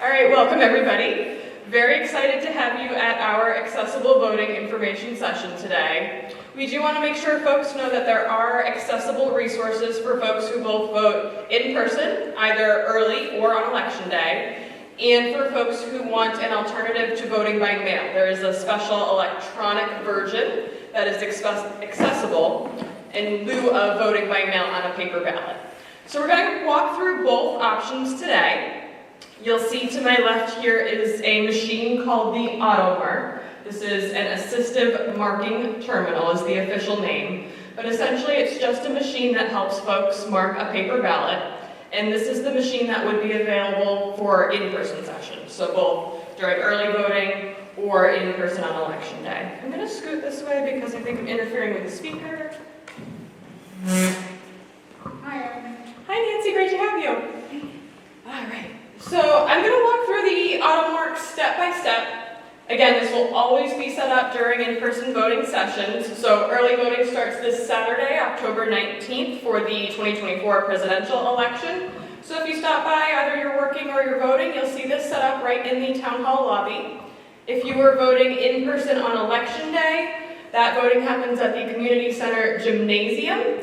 All right, welcome everybody. Very excited to have you at our accessible voting information session today. We do want to make sure folks know that there are accessible resources for folks who both vote in person, either early or on election day, and for folks who want an alternative to voting by mail. There is a special electronic version that is accessible in lieu of voting by mail on a paper ballot. So we're going to walk through both options today. You'll see to my left here is a machine called the AutoMark. This is an assistive marking terminal is the official name, but essentially it's just a machine that helps folks mark a paper ballot, and this is the machine that would be available for in-person sessions, so both during early voting or in person on election day. I'm going to scoot this way because I think I'm interfering with the speaker. Hi, Nancy, great to have you. All right. So I'm going to walk through the AutoMark step by step. Again, this will always be set up during in-person voting sessions. So early voting starts this Saturday, October 19th for the 2024 presidential election. So if you stop by, either you're working or you're voting, you'll see this set up right in the town hall lobby. If you were voting in person on election day, that voting happens at the community center gymnasium.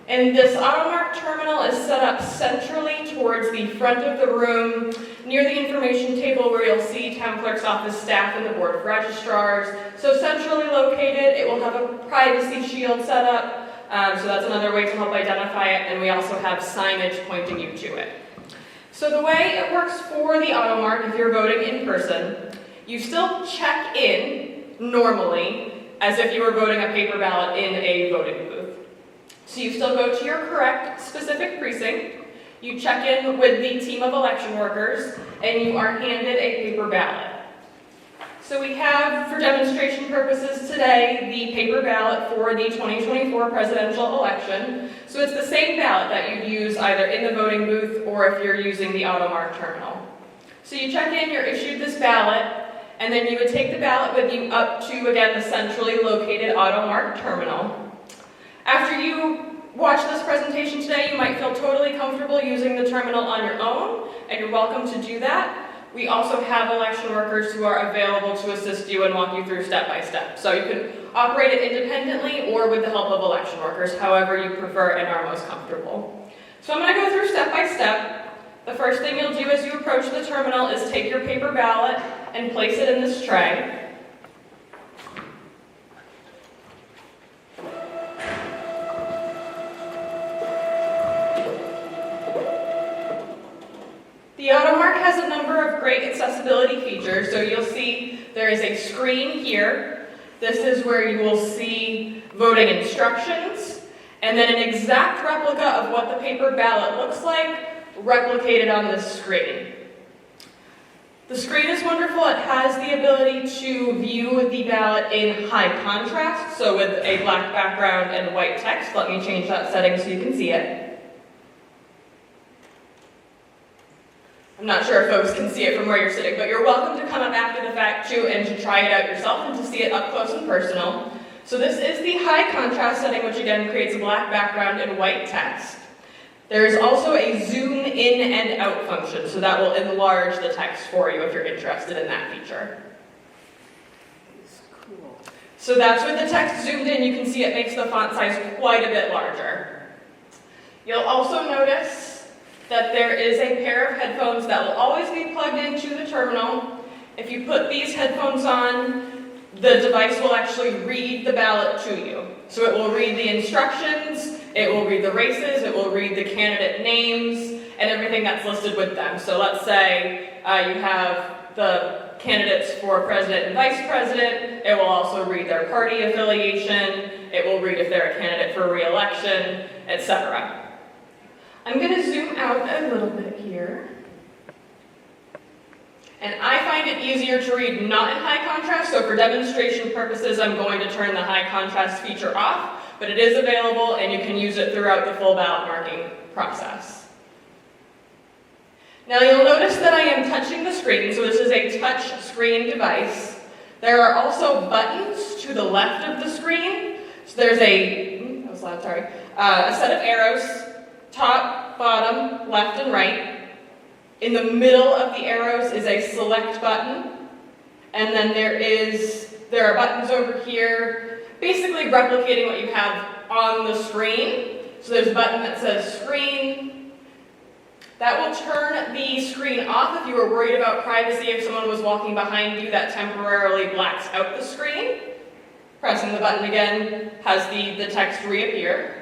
And this AutoMark terminal is set up centrally towards the front of the room, near the information table where you'll see town clerk's office staff and the board of registrars. So centrally located, it will have a privacy shield set up, so that's another way to help identify it, and we also have signage pointing you to it. So the way it works for the AutoMark, if you're voting in person, you still check in normally as if you were voting a paper ballot in a voting booth. So you still go to your correct specific precinct, you check in with the team of election workers, and you are handed a paper ballot. So we have, for demonstration purposes today, the paper ballot for the 2024 presidential election. So it's the same ballot that you'd use either in the voting booth or if you're using the AutoMark terminal. So you check in, you're issued this ballot, and then you would take the ballot with you up to, again, the centrally located AutoMark terminal. After you watch this presentation today, you might feel totally comfortable using the terminal on your own, and you're welcome to do that. We also have election workers who are available to assist you and walk you through step by step. So you can operate it independently or with the help of election workers, however you prefer and are most comfortable. So I'm going to go through step by step. The first thing you'll do as you approach the terminal is take your paper ballot and place it in this tray. The AutoMark has a number of great accessibility features. So you'll see there is a screen here. This is where you will see voting instructions, and then an exact replica of what the paper ballot looks like replicated on this screen. The screen is wonderful. It has the ability to view the ballot in high contrast, so with a black background and white text. Let me change that setting so you can see it. I'm not sure if folks can see it from where you're sitting, but you're welcome to come up after the fact too and to try it out yourself and to see it up close and personal. So this is the high contrast setting, which again creates a black background and white text. There is also a zoom in and out function, so that will enlarge the text for you if you're interested in that feature. Cool. So that's with the text zoomed in. You can see it makes the font size quite a bit larger. You'll also notice that there is a pair of headphones that will always be plugged into the terminal. If you put these headphones on, the device will actually read the ballot to you. So it will read the instructions, it will read the races, it will read the candidate names, and everything that's listed with them. So let's say you have the candidates for president and vice president. It will also read their party affiliation. It will read if they're a candidate for re-election, etc. I'm going to zoom out a little bit here. And I find it easier to read not in high contrast, so for demonstration purposes, I'm going to turn the high contrast feature off, but it is available and you can use it throughout the full ballot marking process. Now you'll notice that I am touching the screen, so this is a touch screen device. There are also buttons to the left of the screen. So there's a set of arrows, top, bottom, left, and right. In the middle of the arrows is a select button, and then there are buttons over here, basically replicating what you have on the screen. So there's a button that says screen. That will turn the screen off if you were worried about privacy. If someone was walking behind you, that temporarily blacks out the screen. Pressing the button again has the text reappear.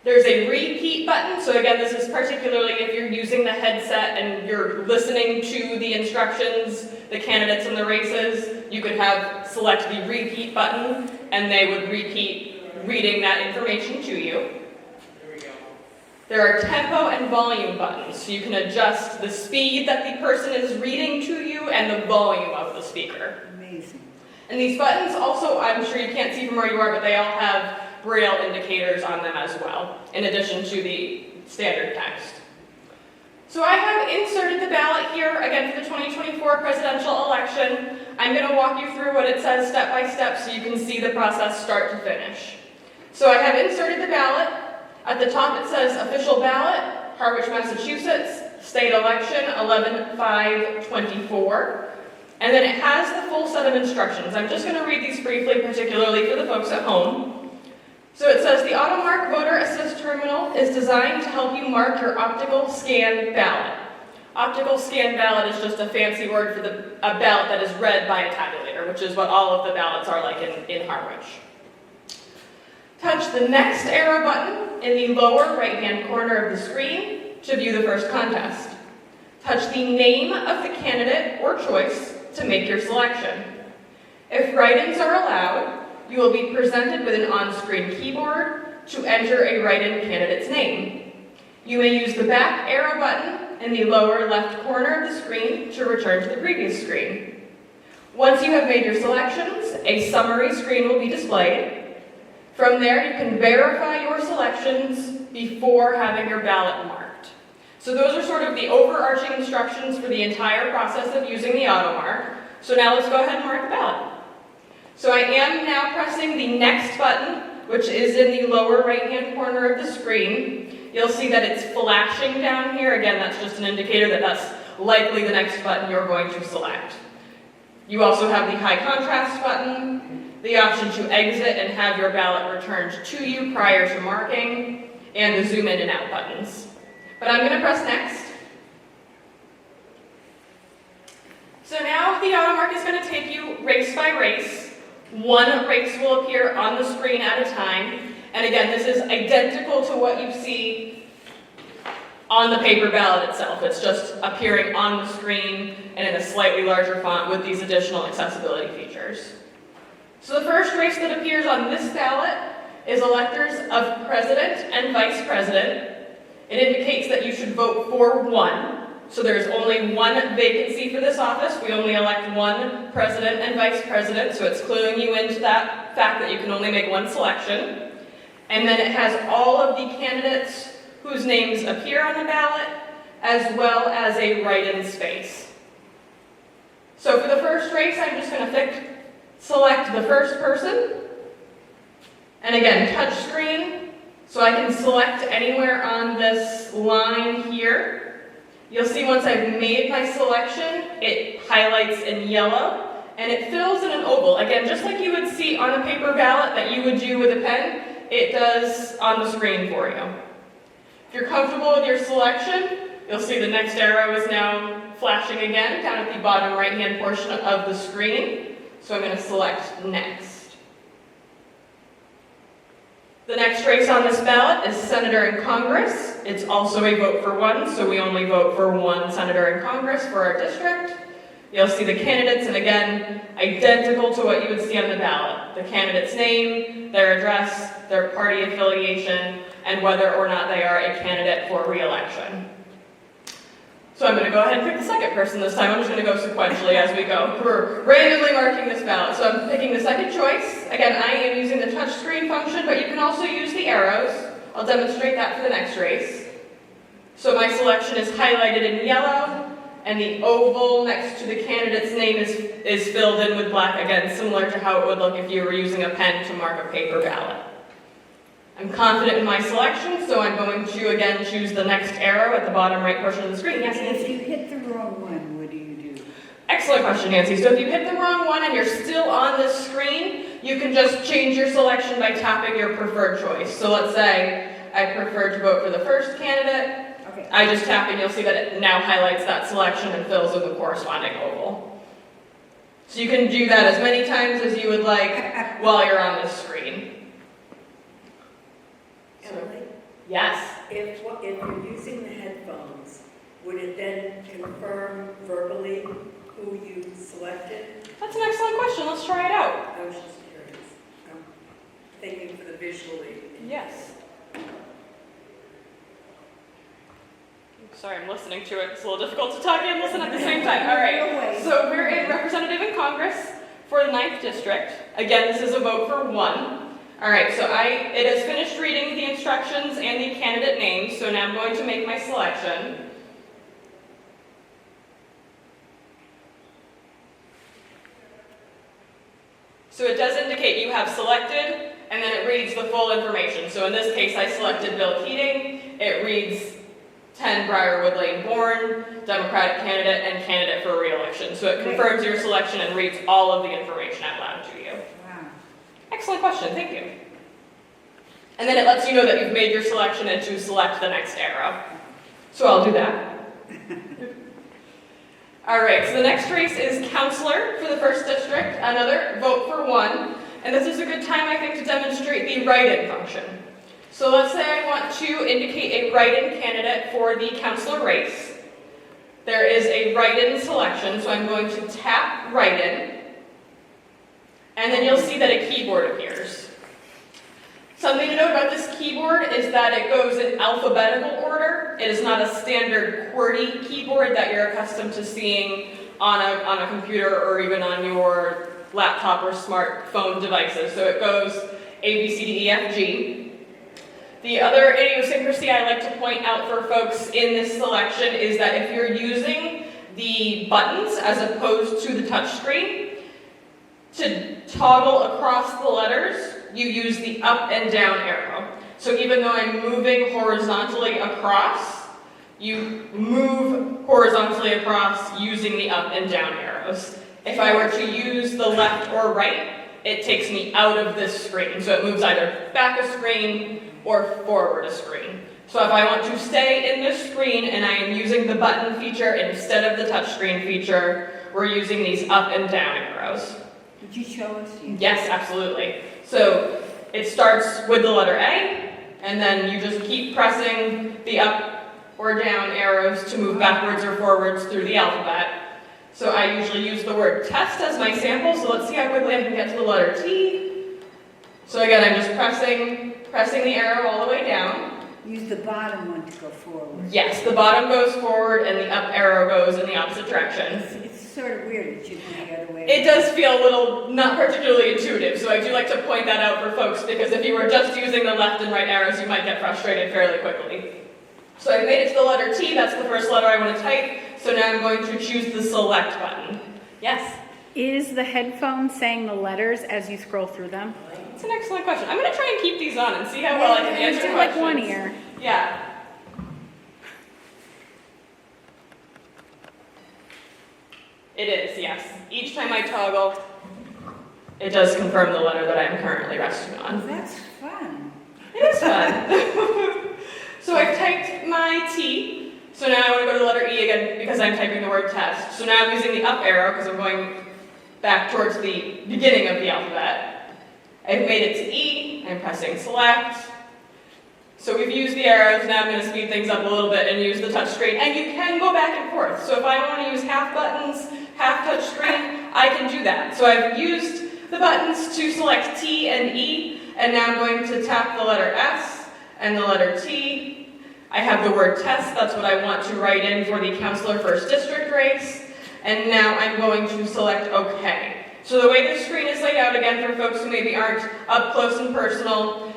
There's a repeat button, so again, this is particularly if you're using the headset and you're listening to the instructions, the candidates in the races, you could have select the repeat button, and they would repeat reading that information to you. There we go. There are tempo and volume buttons, so you can adjust the speed that the person is reading to you and the volume of the speaker. Amazing. And these buttons also, I'm sure you can't see from where you are, but they all have Braille indicators on them as well, in addition to the standard text. So I have inserted the ballot here, again for the 2024 presidential election. I'm going to walk you through what it says step by step so you can see the process start to finish. So I have inserted the ballot. At the top it says official ballot, Harwich, Massachusetts, state election 11/5/24. And then it has the full set of instructions. I'm just going to read these briefly, particularly for the folks at home. So it says, the AutoMark Voter Assist Terminal is designed to help you mark your optical scan ballot. Optical scan ballot is just a fancy word for a ballot that is read by a tabulator, which is what all of the ballots are like in Harwich. Touch the next arrow button in the lower right-hand corner of the screen to view the first contest. Touch the name of the candidate or choice to make your selection. If write-ins are allowed, you will be presented with an on-screen keyboard to enter a write-in candidate's name. You may use the back arrow button in the lower left corner of the screen to return to the previous screen. Once you have made your selections, a summary screen will be displayed. From there, you can verify your selections before having your ballot marked. So those are sort of the overarching instructions for the entire process of using the AutoMark. So now let's go ahead and mark the ballot. So I am now pressing the next button, which is in the lower right-hand corner of the screen. You'll see that it's flashing down here. Again, that's just an indicator that that's likely the next button you're going to select. You also have the high contrast button, the option to exit and have your ballot returned to you prior to marking, and the zoom in and out buttons. But I'm going to press next. So now the AutoMark is going to take you race by race. One race will appear on the screen at a time. And again, this is identical to what you see on the paper ballot itself. It's just appearing on the screen and in a slightly larger font with these additional accessibility features. So the first race that appears on this ballot is electors of president and vice president. It indicates that you should vote for one. So there's only one vacancy for this office. We only elect one president and vice president, so it's cluing you into that fact that you can only make one selection. And then it has all of the candidates whose names appear on the ballot, as well as a write-in space. So for the first race, I'm just going to select the first person. And again, touch screen, so I can select anywhere on this line here. You'll see once I've made my selection, it highlights in yellow, and it fills in an oval. Again, just like you would see on a paper ballot that you would do with a pen, it does on the screen for you. If you're comfortable with your selection, you'll see the next arrow is now flashing again down at the bottom right-hand portion of the screen. So I'm going to select next. The next race on this ballot is Senator in Congress. It's also a vote for one, so we only vote for one Senator in Congress for our district. You'll see the candidates, and again, identical to what you would see on the ballot. The candidate's name, their address, their party affiliation, and whether or not they are a candidate for re-election. So I'm going to go ahead and pick the second person this time. I'm just going to go sequentially as we go. We're randomly marking this ballot. So I'm picking the second choice. Again, I am using the touchscreen function, but you can also use the arrows. I'll demonstrate that for the next race. So my selection is highlighted in yellow, and the oval next to the candidate's name is filled in with black, again, similar to how it would look if you were using a pen to mark a paper ballot. I'm confident in my selection, so I'm going to again choose the next arrow at the bottom right portion of the screen. Yes, Nancy? If you hit the wrong one, what do you do? Excellent question, Nancy. So if you hit the wrong one and you're still on this screen, you can just change your selection by tapping your preferred choice. So let's say I prefer to vote for the first candidate. Okay. I just tap and you'll see that it now highlights that selection and fills in the corresponding oval. So you can do that as many times as you would like while you're on this screen. Emily, Yes. if you're using the headphones, would it then confirm verbally who you selected? That's an excellent question. Let's try it out. I was just curious. I'm thinking for the visually. Yes. Sorry, I'm listening to it. It's a little difficult to talk and listen at the same time. All right. So we're in representative in Congress for the 9th District. Again, this is a vote for 1. All right, so it has finished reading the instructions and the candidate names, so now I'm going to make my selection. So it does indicate you have selected, and then it reads the full information. So in this case, I selected Bill Keating. It reads 10 Briarwood Lane Bourne, Democratic candidate, and candidate for re-election. So it confirms your selection and reads all of the information out loud to you. Wow. Excellent question, thank you. And then it lets you know that you've made your selection and to select the next arrow. So I'll do that. All right, so the next race is councillor for the 1st District, another vote for 1. And this is a good time, I think, to demonstrate the write-in function. So let's say I want to indicate a write-in candidate for the councillor race. There is a write-in selection, so I'm going to tap write-in. And then you'll see that a keyboard appears. Something to note about this keyboard is that it goes in alphabetical order. It is not a standard QWERTY keyboard that you're accustomed to seeing on a computer or even on your laptop or smartphone devices. So it goes A, B, C, D, E, F, G. The other idiosyncrasy I like to point out for folks in this selection is that if you're using the buttons as opposed to the touch screen, to toggle across the letters, you use the up and down arrow. So even though I'm moving horizontally across, you move horizontally across using the up and down arrows. If I were to use the left or right, it takes me out of this screen. So it moves either back a screen or forward a screen. So if I want to stay in this screen and I am using the button feature instead of the touch screen feature, we're using these up and down arrows. Would you show us? Yes, absolutely. So it starts with the letter A, and then you just keep pressing the up or down arrows to move backwards or forwards through the alphabet. So I usually use the word test as my sample, so let's see how quickly I can get to the letter T. So again, I'm just pressing the arrow all the way down. Use the bottom one to go forward. Yes, the bottom goes forward and the up arrow goes in the opposite direction. It's sort of weird. It should be the other way. It does feel a little not particularly intuitive, so I do like to point that out for folks because if you were just using the left and right arrows, you might get frustrated fairly quickly. So I made it to the letter T, that's the first letter I want to type, so now I'm going to choose the select button. Yes? Is the headphone saying the letters as you scroll through them? It's an excellent question. I'm going to try and keep these on and see how well I can answer Do questions. like one ear. Yeah. It is, yes. Each time I toggle, it does confirm the letter that I'm currently resting Oh, on. that's fun. It is fun. So I've typed my T, so now I want to go to the letter E again because I'm typing the word test. So now I'm using the up arrow because I'm going back towards the beginning of the alphabet. I've made it to E, I'm pressing select. So we've used the arrows, now I'm going to speed things up a little bit and use the touch screen. And you can go back and forth. So if I want to use half buttons, half touch screen, I can do that. So I've used the buttons to select T and E, and now I'm going to tap the letter S and the letter T. I have the word test, that's what I want to write in for the Councilor 1st District race. And now I'm going to select OK. So the way the screen is laid out, again, for folks who maybe aren't up close and personal,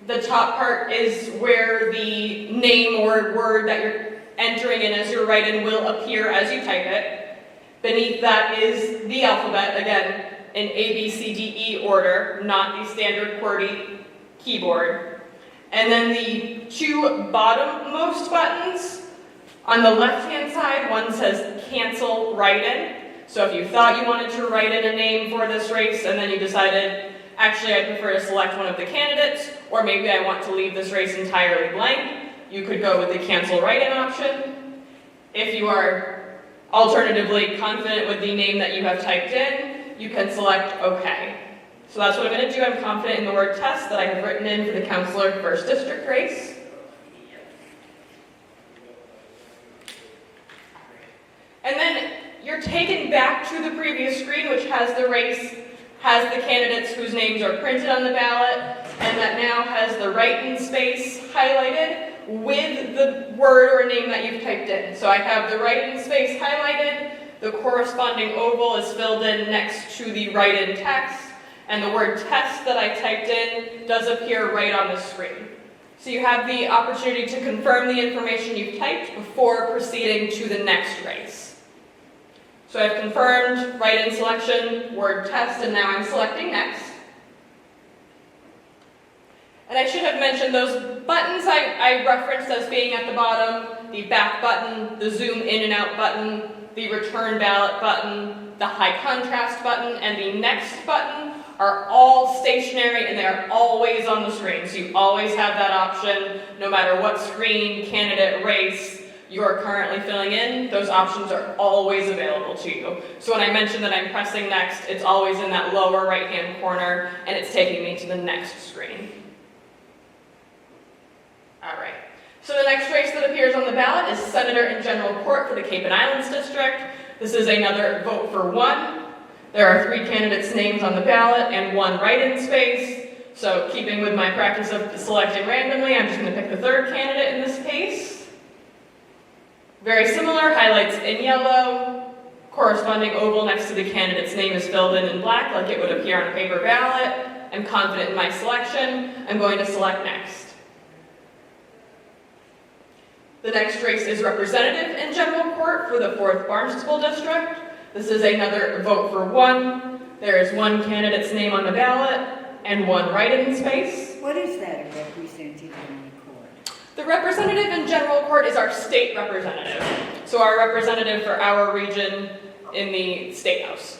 the top part is where the name or word that you're entering in as your write-in will appear as you type it. Beneath that is the alphabet, again, in A, B, C, D, E order, not the standard QWERTY keyboard. And then the two bottommost buttons, on the left-hand side, one says cancel write-in. So if you thought you wanted to write in a name for this race and then you decided, actually I'd prefer to select one of the candidates, or maybe I want to leave this race entirely blank, you could go with the cancel write-in option. If you are alternatively confident with the name that you have typed in, you can select OK. So that's what I'm going to do. I'm confident in the word test that I have written in for the Councilor 1st District race. And then you're taken back to the previous screen, which has the race, has the candidates whose names are printed on the ballot, and that now has the write-in space highlighted with the word or name that you've typed in. So I have the write-in space highlighted, the corresponding oval is filled in next to the write-in text, and the word test that I typed in does appear right on the screen. So you have the opportunity to confirm the information you've typed before proceeding to the next race. So I've confirmed write-in selection, word test, and now I'm selecting next. And I should have mentioned those buttons I referenced as being at the bottom, the back button, the zoom in and out button, the return ballot button, the high contrast button, and the next button are all stationary and they are always on the screen. So you always have that option, no matter what screen, candidate, race you are currently filling in, those options are always available to you. So when I mention that I'm pressing next, it's always in that lower right-hand corner and it's taking me to the next screen. All right, so the next race that appears on the ballot is Senator in General Court for the Cape and Islands District. This is another vote for one. There are 3 candidates' names on the ballot and 1 write-in space. So keeping with my practice of selecting randomly, I'm just going to pick the 3rd candidate in this case. Very similar, highlights in yellow, corresponding oval next to the candidate's name is filled in black like it would appear on a paper ballot. I'm confident in my selection. I'm going to select next. The next race is Representative in General Court for the 4th Barnstable District. This is another vote for one. There is 1 candidate's name on the ballot and 1 write-in space. What is that, a representative in the court? The representative in General Court is our state representative. So our representative for our region in the State House.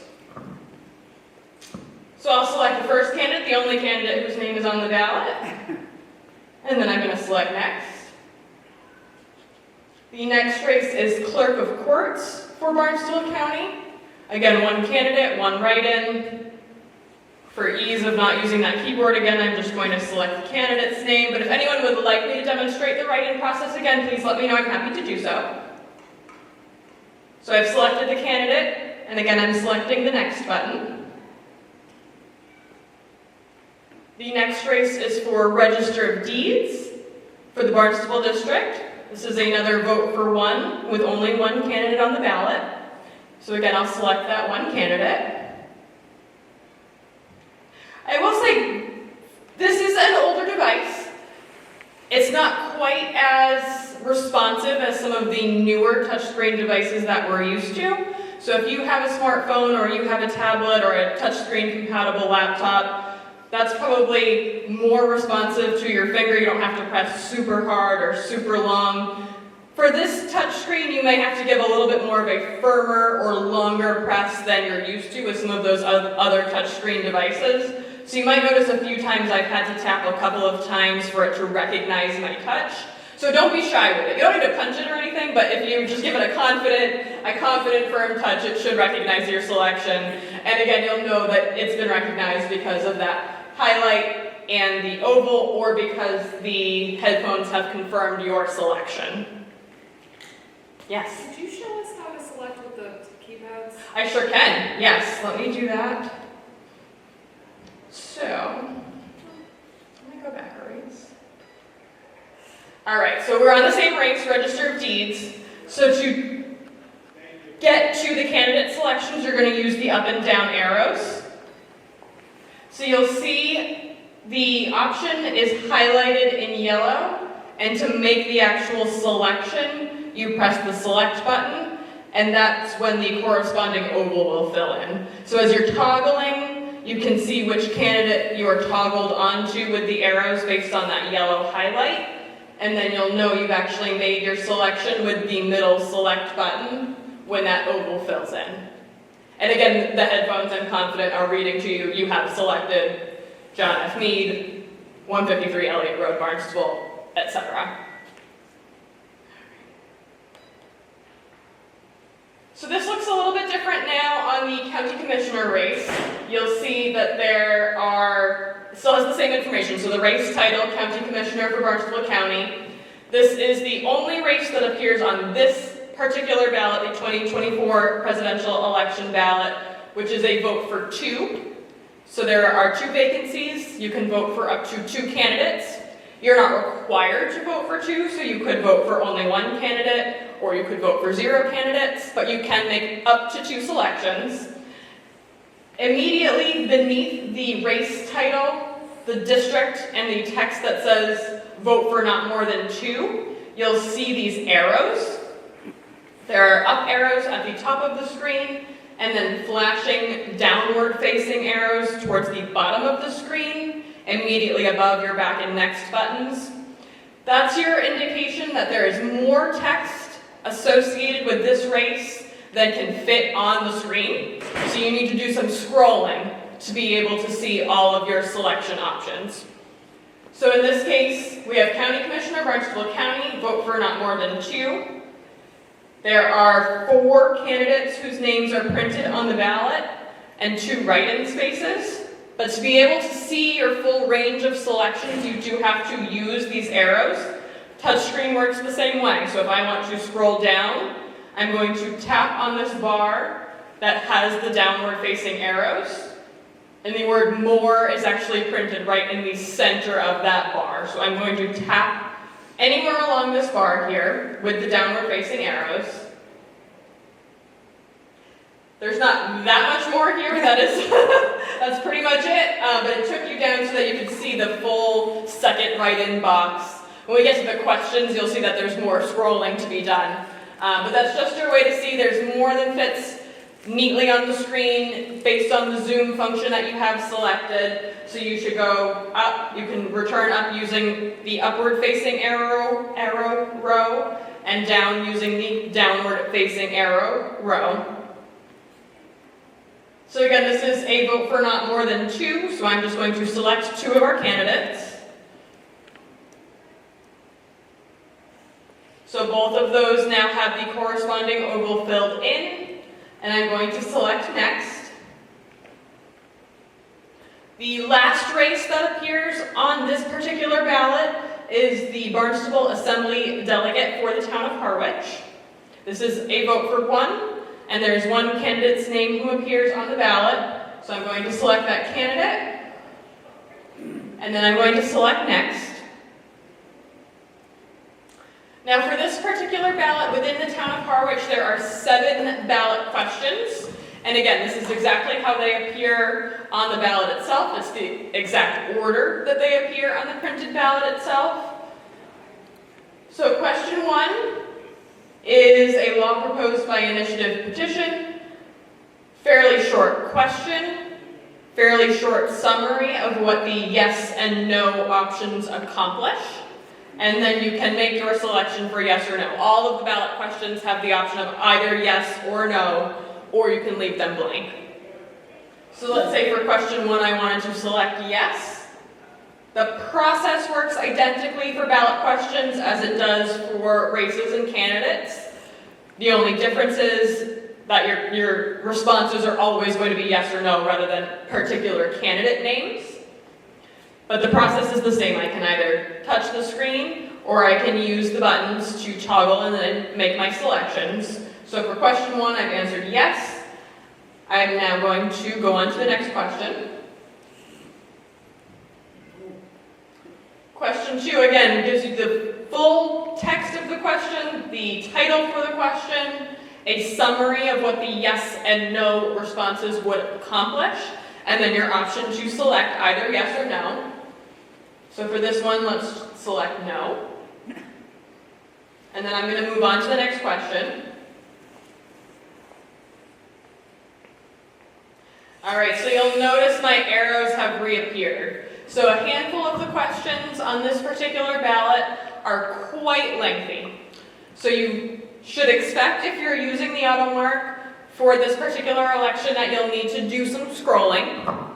So I'll select the first candidate, the only candidate whose name is on the ballot. And then I'm going to select next. The next race is Clerk of Courts for Barnstable County. Again, 1 candidate, 1 write-in. For ease of not using that keyboard again, I'm just going to select the candidate's name, but if anyone would like me to demonstrate the write-in process again, please let me know. I'm happy to do so. So I've selected the candidate, and again, I'm selecting the next button. The next race is for Register of Deeds for the Barnstable District. This is another vote for one with only 1 candidate on the ballot. So again, I'll select that 1 candidate. I will say, this is an older device. It's not quite as responsive as some of the newer touchscreen devices that we're used to. So if you have a smartphone or you have a tablet or a touchscreen compatible laptop, that's probably more responsive to your finger. You don't have to press super hard or super long. For this touchscreen, you may have to give a little bit more of a firmer or longer press than you're used to with some of those other touchscreen devices. So you might notice a few times I've had to tap a couple of times for it to recognize my touch. So don't be shy with it. You don't need to punch it or anything, but if you just give it a confident, firm touch, it should recognize your selection. And again, you'll know that it's been recognized because of that highlight and the oval, or because the headphones have confirmed your selection. Yes? Could you show us how to select with the keypads? I sure can. Yes, let me do that. So, let me go back a ways. All right, so we're on the same race, Register of Deeds. So to get to the candidate selections, you're going to use the up and down arrows. So you'll see the option is highlighted in yellow, and to make the actual selection, you press the select button, and that's when the corresponding oval will fill in. So as you're toggling, you can see which candidate you are toggled onto with the arrows based on that yellow highlight. And then you'll know you've actually made your selection with the middle select button when that oval fills in. And again, the headphones, I'm confident, are reading to you. You have selected John F. Meade, 153 Elliott Road, Barnstable, etc. So this looks a little bit different now on the county commissioner race. You'll see that there are, still has the same information, so the race title, county commissioner for Barnstable County. This is the only race that appears on this particular ballot, the 2024 presidential election ballot, which is a vote for 2. So there are 2 vacancies. You can vote for up to 2 candidates. You're not required to vote for 2, so you could vote for only 1 candidate, or you could vote for 0 candidates, but you can make up to 2 selections. Immediately beneath the race title, the district, and the text that says vote for not more than 2, you'll see these arrows. There are up arrows at the top of the screen, and then flashing downward facing arrows towards the bottom of the screen, immediately above your back and next buttons. That's your indication that there is more text associated with this race than can fit on the screen. So you need to do some scrolling to be able to see all of your selection options. So in this case, we have County Commissioner, Barnstable County, vote for not more than 2. There are 4 candidates whose names are printed on the ballot and 2 write-in spaces. But to be able to see your full range of selections, you do have to use these arrows. Touchscreen works the same way. So if I want to scroll down, I'm going to tap on this bar that has the downward facing arrows. And the word more is actually printed right in the center of that bar. So I'm going to tap anywhere along this bar here with the downward facing arrows. There's not that much more here, that's pretty much it, but it took you down so that you could see the full second write-in box. When we get to the questions, you'll see that there's more scrolling to be done. But that's just your way to see there's more than fits neatly on the screen based on the zoom function that you have selected. So you should go up, you can return up using the upward facing arrow row, and down using the downward facing arrow row. So again, this is a vote for not more than 2, so I'm just going to select 2 of our candidates. So both of those now have the corresponding oval filled in, and I'm going to select next. The last race that appears on this particular ballot is the Barnstable Assembly delegate for the town of Harwich. This is a vote for 1. And there's 1 candidate's name who appears on the ballot. So I'm going to select that candidate. And then I'm going to select next. Now for this particular ballot within the town of Harwich, there are 7 ballot questions. And again, this is exactly how they appear on the ballot itself. It's the exact order that they appear on the printed ballot itself. So question 1. Is a law proposed by initiative petition, fairly short question, fairly short summary of what the yes and no options accomplish, and then you can make your selection for yes or no. All of the ballot questions have the option of either yes or no, or you can leave them blank. So let's say for question 1 I wanted to select yes. The process works identically for ballot questions as it does for races and candidates. The only difference is that your responses are always going to be yes or no rather than particular candidate names. But the process is the same. I can either touch the screen or I can use the buttons to toggle and then make my selections. So for question 1, I've answered yes. I'm now going to go on to the next question. Question 2, again, gives you the full text of the question, the title for the question, a summary of what the yes and no responses would accomplish, and then your option to select either yes or no. So for this one, let's select no. And then I'm going to move on to the next question. All right, so you'll notice my arrows have reappeared. So a handful of the questions on this particular ballot are quite lengthy. So you should expect, if you're using the auto mark for this particular election, that you'll need to do some scrolling.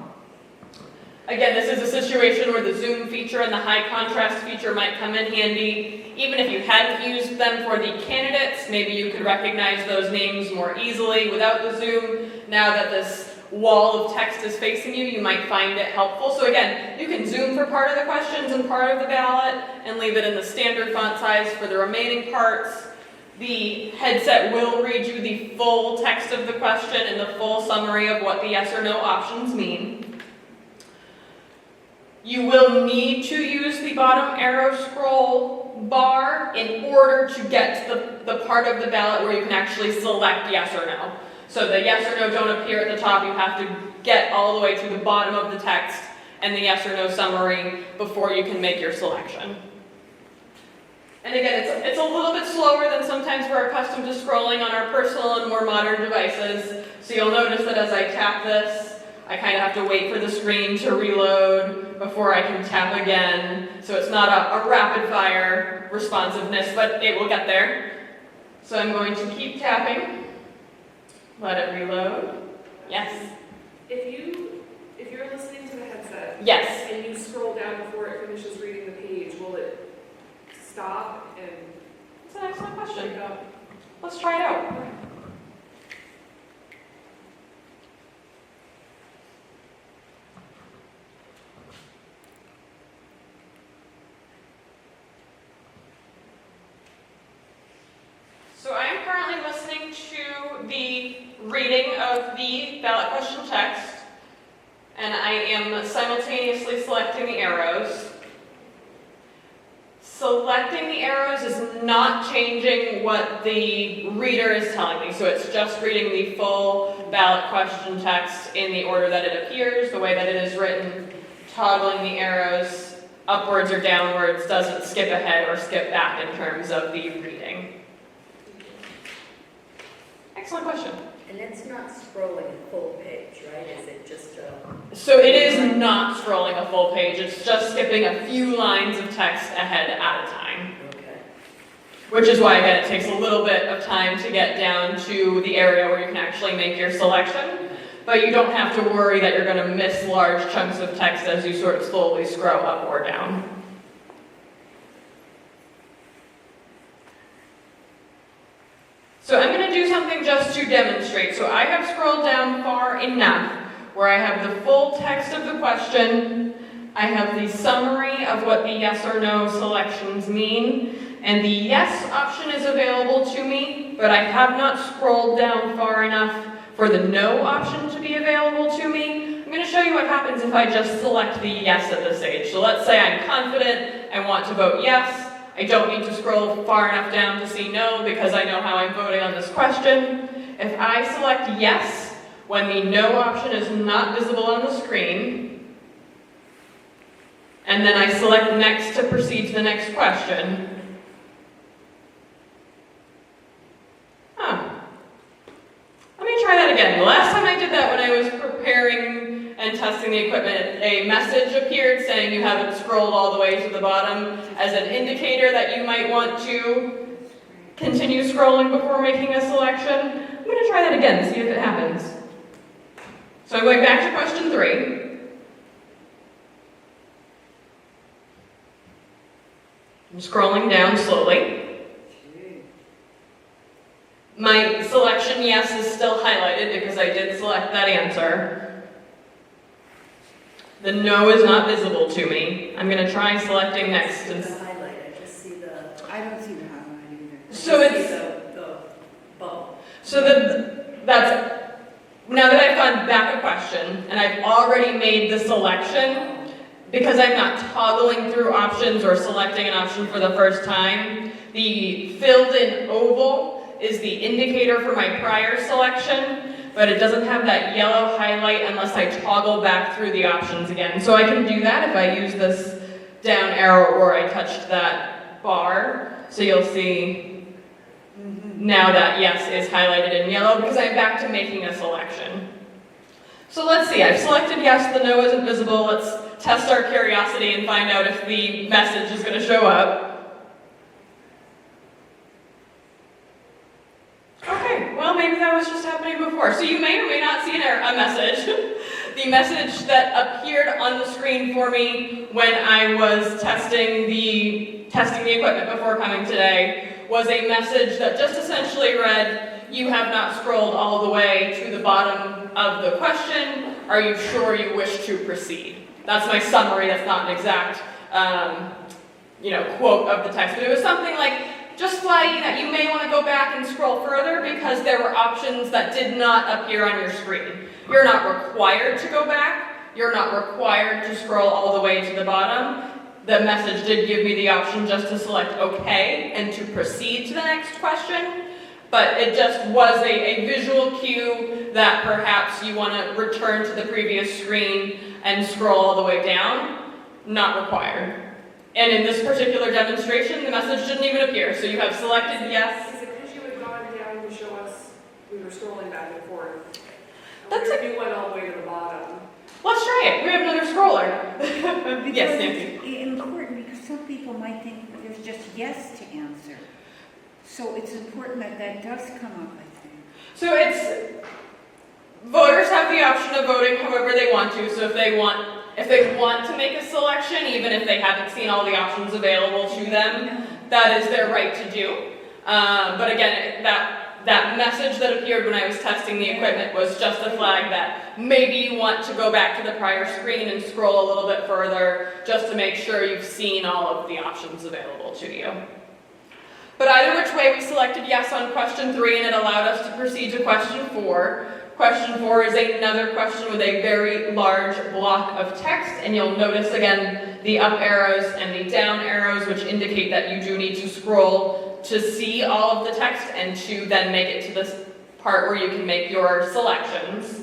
Again, this is a situation where the zoom feature and the high contrast feature might come in handy. Even if you hadn't used them for the candidates, maybe you could recognize those names more easily without the zoom. Now that this wall of text is facing you, you might find it helpful. So again, you can zoom for part of the questions and part of the ballot and leave it in the standard font size for the remaining parts. The headset will read you the full text of the question and the full summary of what the yes or no options mean. You will need to use the bottom arrow scroll bar in order to get to the part of the ballot where you can actually select yes or no. So the yes or no don't appear at the top. You have to get all the way to the bottom of the text and the yes or no summary before you can make your selection. And again, it's a little bit slower than sometimes we're accustomed to scrolling on our personal and more modern devices. So you'll notice that as I tap this, I kind of have to wait for the screen to reload before I can tap again. So it's not a rapid fire responsiveness, but it will get there. So I'm going to keep tapping. Let it reload. Yes. If you're listening to the headset. Yes. And you scroll down before it finishes reading the page, will it stop and That's an excellent question. pick up? Let's try it out. So I am currently listening to the reading of the ballot question text, and I am simultaneously selecting the arrows. Selecting the arrows is not changing what the reader is telling me, so it's just reading the full ballot question text in the order that it appears, the way that it is written. Toggling the arrows upwards or downwards doesn't skip ahead or skip back in terms of the reading. Excellent question. And it's not scrolling a full page, right? Is it just a... So it is not scrolling a full page, it's just skipping a few lines of text ahead at a time. Okay. Which is why, again, it takes a little bit of time to get down to the area where you can actually make your selection. But you don't have to worry that you're going to miss large chunks of text as you sort of slowly scroll up or down. So I'm going to do something just to demonstrate. So I have scrolled down far enough where I have the full text of the question, I have the summary of what the yes or no selections mean, and the yes option is available to me, but I have not scrolled down far enough for the no option to be available to me. I'm going to show you what happens if I just select the yes at this stage. So let's say I'm confident, I want to vote yes. I don't need to scroll far enough down to see no because I know how I'm voting on this question. If I select yes when the no option is not visible on the screen, and then I select next to proceed to the next question, let me try that again. The last time I did that when I was preparing and testing the equipment, a message appeared saying you haven't scrolled all the way to the bottom as an indicator that you might want to continue scrolling before making a selection. I'm going to try that again, see if it happens. So I'm going back to question 3. I'm scrolling down slowly. My selection yes is still highlighted because I did select that answer. The no is not visible to me. I'm going to try selecting next. I don't see the highlight, I just see the... I don't see the highlight either. So I just it's... see the bubble. So that's... Now that I've gone back a question, and I've already made the selection, because I'm not toggling through options or selecting an option for the first time, the filled-in oval is the indicator for my prior selection, but it doesn't have that yellow highlight unless I toggle back through the options again. So I can do that if I use this down arrow or I touched that bar. So you'll see now that yes is highlighted in yellow because I'm back to making a selection. So let's see, I've selected yes, the no isn't visible. Let's test our curiosity and find out if the message is going to show up. Okay, well maybe that was just happening before. So you may or may not see a message. The message that appeared on the screen for me when I was testing the equipment before coming today was a message that just essentially read, "You have not scrolled all the way to the bottom of the question. Are you sure you wish to proceed?" That's my summary. That's not an exact, quote of the text, but it was something like, just flagging that you may want to go back and scroll further because there were options that did not appear on your screen. You're not required to go back. You're not required to scroll all the way to the bottom. The message did give me the option just to select OK and to proceed to the next question. But it just was a visual cue that perhaps you want to return to the previous screen and scroll all the way down. Not required. And in this particular demonstration, the message didn't even appear. So you have selected yes. Is it because you had gone down to show us we were scrolling back and forth? That's If you went all the way to the bottom. Let's try it. We have another scroller. Yes, Nancy. It's important because some people might think there's just yes to answer. So it's important that that does come up, I think. So voters have the option of voting however they want to. So if they want to make a selection, even if they haven't seen all the options available to them, that is their right to do. But again, that message that appeared when I was testing the equipment was just a flag that maybe you want to go back to the prior screen and scroll a little bit further just to make sure you've seen all of the options available to you. But either which way, we selected yes on question 3 and it allowed us to proceed to question 4. Question 4 is another question with a very large block of text, and you'll notice again the up arrows and the down arrows, which indicate that you do need to scroll to see all of the text and to then make it to this part where you can make your selections.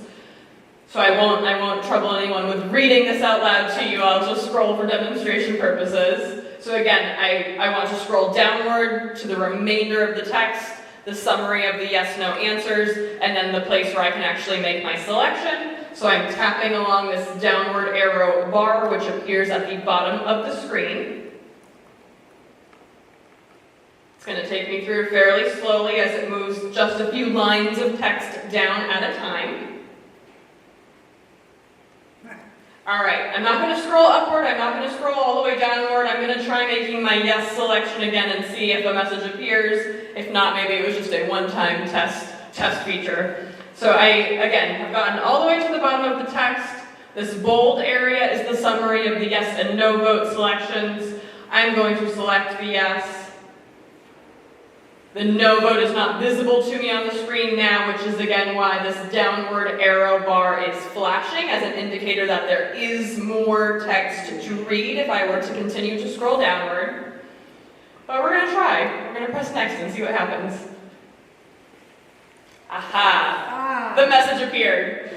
So I won't trouble anyone with reading this out loud to you. I'll just scroll for demonstration purposes. So again, I want to scroll downward to the remainder of the text, the summary of the yes/no answers, and then the place where I can actually make my selection. So I'm tapping along this downward arrow bar, which appears at the bottom of the screen. It's going to take me through fairly slowly as it moves just a few lines of text down at a time. All right, I'm not going to scroll upward, I'm not going to scroll all the way downward. I'm going to try making my yes selection again and see if a message appears. If not, maybe it was just a one-time test feature. So I, again, have gotten all the way to the bottom of the text. This bold area is the summary of the yes and no vote selections. I'm going to select the yes. The no vote is not visible to me on the screen now, which is again why this downward arrow bar is flashing as an indicator that there is more text to read if I were to continue to scroll downward. But we're going to try. We're going to press next and see what happens. Aha! The message appeared.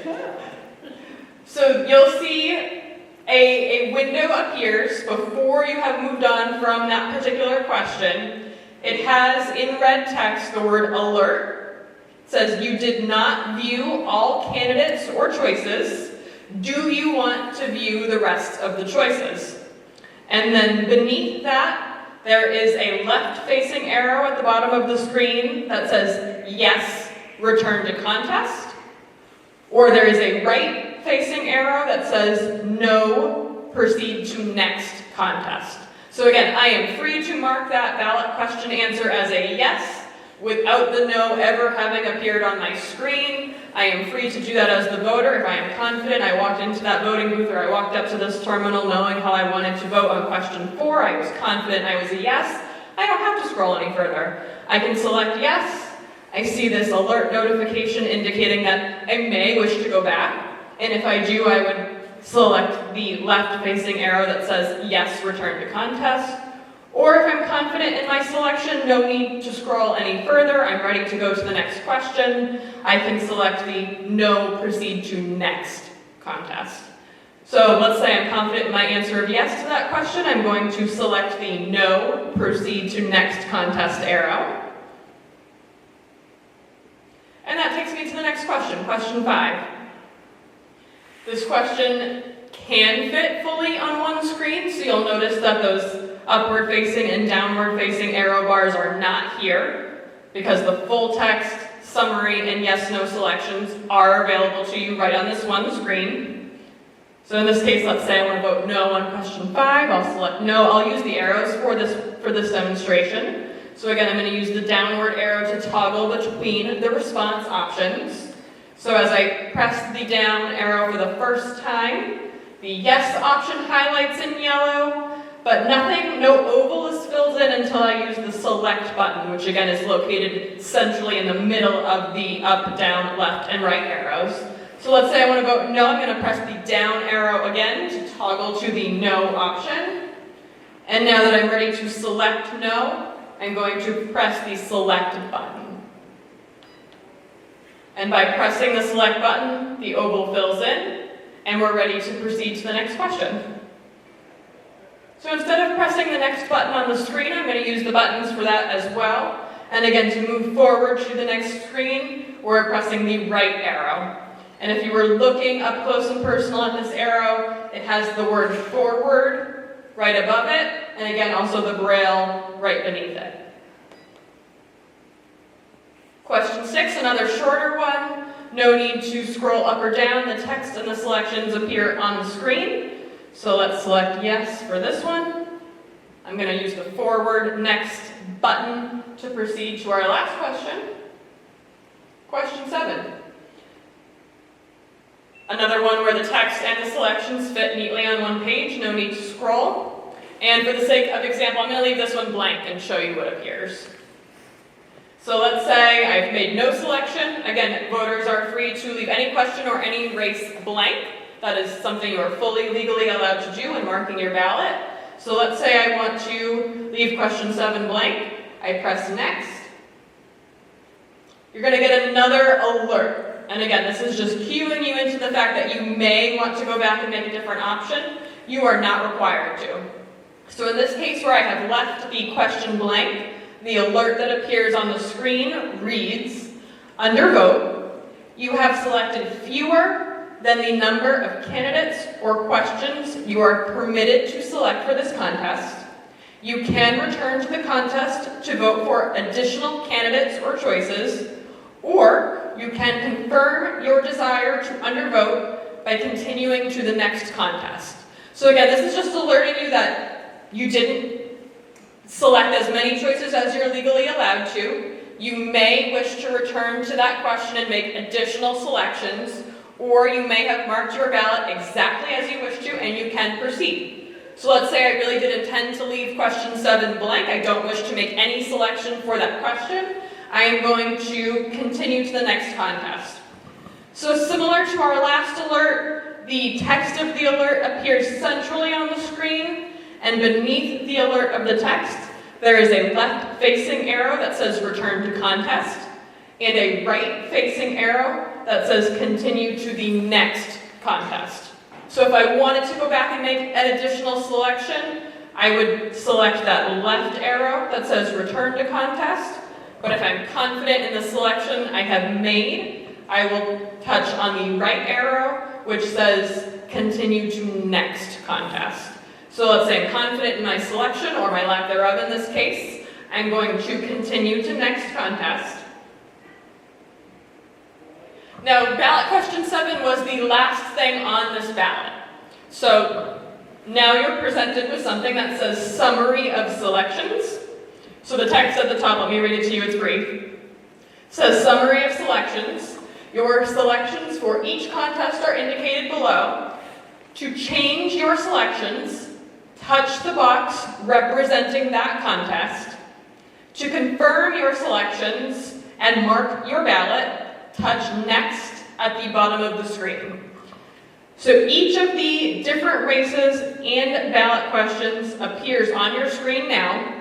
So you'll see a window appears before you have moved on from that particular question. It has in red text the word alert. It says you did not view all candidates or choices. Do you want to view the rest of the choices? And then beneath that, there is a left-facing arrow at the bottom of the screen that says yes, return to contest. Or there is a right-facing arrow that says no, proceed to next contest. So again, I am free to mark that ballot question answer as a yes without the no ever having appeared on my screen. I am free to do that as the voter if I am confident. I walked into that voting booth or I walked up to this terminal knowing how I wanted to vote on question 4. I was confident I was a yes. I don't have to scroll any further. I can select yes. I see this alert notification indicating that I may wish to go back. And if I do, I would select the left-facing arrow that says yes, return to contest. Or if I'm confident in my selection, no need to scroll any further, I'm ready to go to the next question, I can select the no, proceed to next contest. So let's say I'm confident in my answer of yes to that question, I'm going to select the no, proceed to next contest arrow. And that takes me to the next question, question 5. This question can fit fully on one screen, so you'll notice that those upward facing and downward facing arrow bars are not here, because the full text, summary, and yes/no selections are available to you right on this one screen. So in this case, let's say I want to vote no on question 5. I'll select no. I'll use the arrows for this demonstration. So again, I'm going to use the downward arrow to toggle between the response options. So as I press the down arrow for the first time, the yes option highlights in yellow, but no oval is filled in until I use the select button, which again is located centrally in the middle of the up, down, left, and right arrows. So let's say I want to vote no. I'm going to press the down arrow again to toggle to the no option. And now that I'm ready to select no, I'm going to press the select button. And by pressing the select button, the oval fills in, and we're ready to proceed to the next question. So instead of pressing the next button on the screen, I'm going to use the buttons for that as well. And again, to move forward to the next screen, we're pressing the right arrow. And if you were looking up close and personal at this arrow, it has the word forward right above it, and again, also the Braille right beneath it. Question 6, another shorter one. No need to scroll up or down. The text and the selections appear on the screen. So let's select yes for this one. I'm going to use the forward next button to proceed to our last question. Question 7. Another one where the text and the selections fit neatly on one page, no need to scroll. And for the sake of example, I'm going to leave this one blank and show you what appears. So let's say I've made no selection. Again, voters are free to leave any question or any race blank. That is something you are fully legally allowed to do when marking your ballot. So let's say I want to leave question 7 blank. I press next. You're going to get another alert. And again, this is just cueing you into the fact that you may want to go back and make a different option. You are not required to. So in this case where I have left the question blank, the alert that appears on the screen reads, under vote, you have selected fewer than the number of candidates or questions you are permitted to select for this contest. You can return to the contest to vote for additional candidates or choices, or you can confirm your desire to undervote by continuing to the next contest. So again, this is just alerting you that you didn't select as many choices as you're legally allowed to. You may wish to return to that question and make additional selections, or you may have marked your ballot exactly as you wish to, and you can proceed. So let's say I really did intend to leave question 7 blank. I don't wish to make any selection for that question. I am going to continue to the next contest. So similar to our last alert, the text of the alert appears centrally on the screen, and beneath the alert of the text, there is a left-facing arrow that says return to contest, and a right-facing arrow that says continue to the next contest. So if I wanted to go back and make an additional selection, I would select that left arrow that says return to contest. But if I'm confident in the selection I have made, I will touch on the right arrow, which says continue to next contest. So let's say I'm confident in my selection, or my lack thereof in this case. I'm going to continue to next contest. Now, ballot question 7 was the last thing on this ballot. So now you're presented with something that says summary of selections. So the text at the top, let me read it to you, it's brief. It says summary of selections. Your selections for each contest are indicated below. To change your selections, touch the box representing that contest. To confirm your selections and mark your ballot, touch next at the bottom of the screen. So each of the different races and ballot questions appears on your screen now.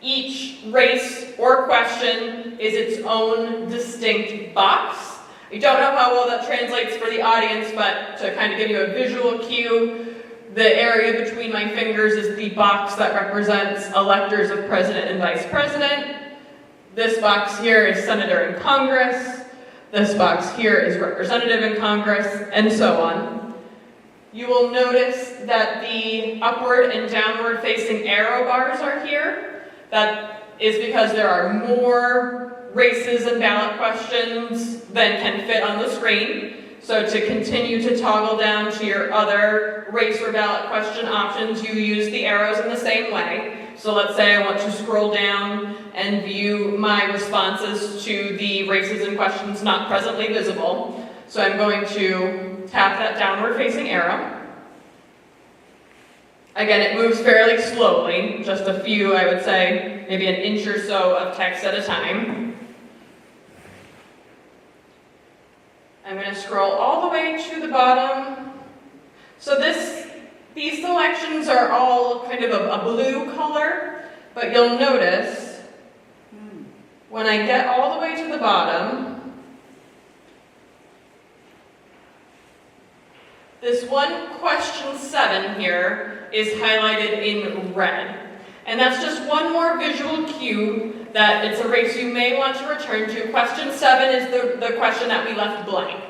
Each race or question is its own distinct box. I don't know how well that translates for the audience, but to kind of give you a visual cue, the area between my fingers is the box that represents electors of president and vice president. This box here is senator in Congress. This box here is representative in Congress, and so on. you will notice that the upward and downward facing arrow bars are here. That is because there are more races and ballot questions than can fit on the screen. So to continue to toggle down to your other race or ballot question options, you use the arrows in the same way. So let's say I want to scroll down and view my responses to the races and questions not presently visible. So I'm going to tap that downward facing arrow. Again, it moves fairly slowly, just a few, I would say, maybe an inch or so of text at a time. I'm going to scroll all the way to the bottom. So these selections are all kind of a blue color, but you'll notice when I get all the way to the bottom, this one question 7 here is highlighted in red. And that's just one more visual cue that it's a race you may want to return to. Question 7 is the question that we left blank.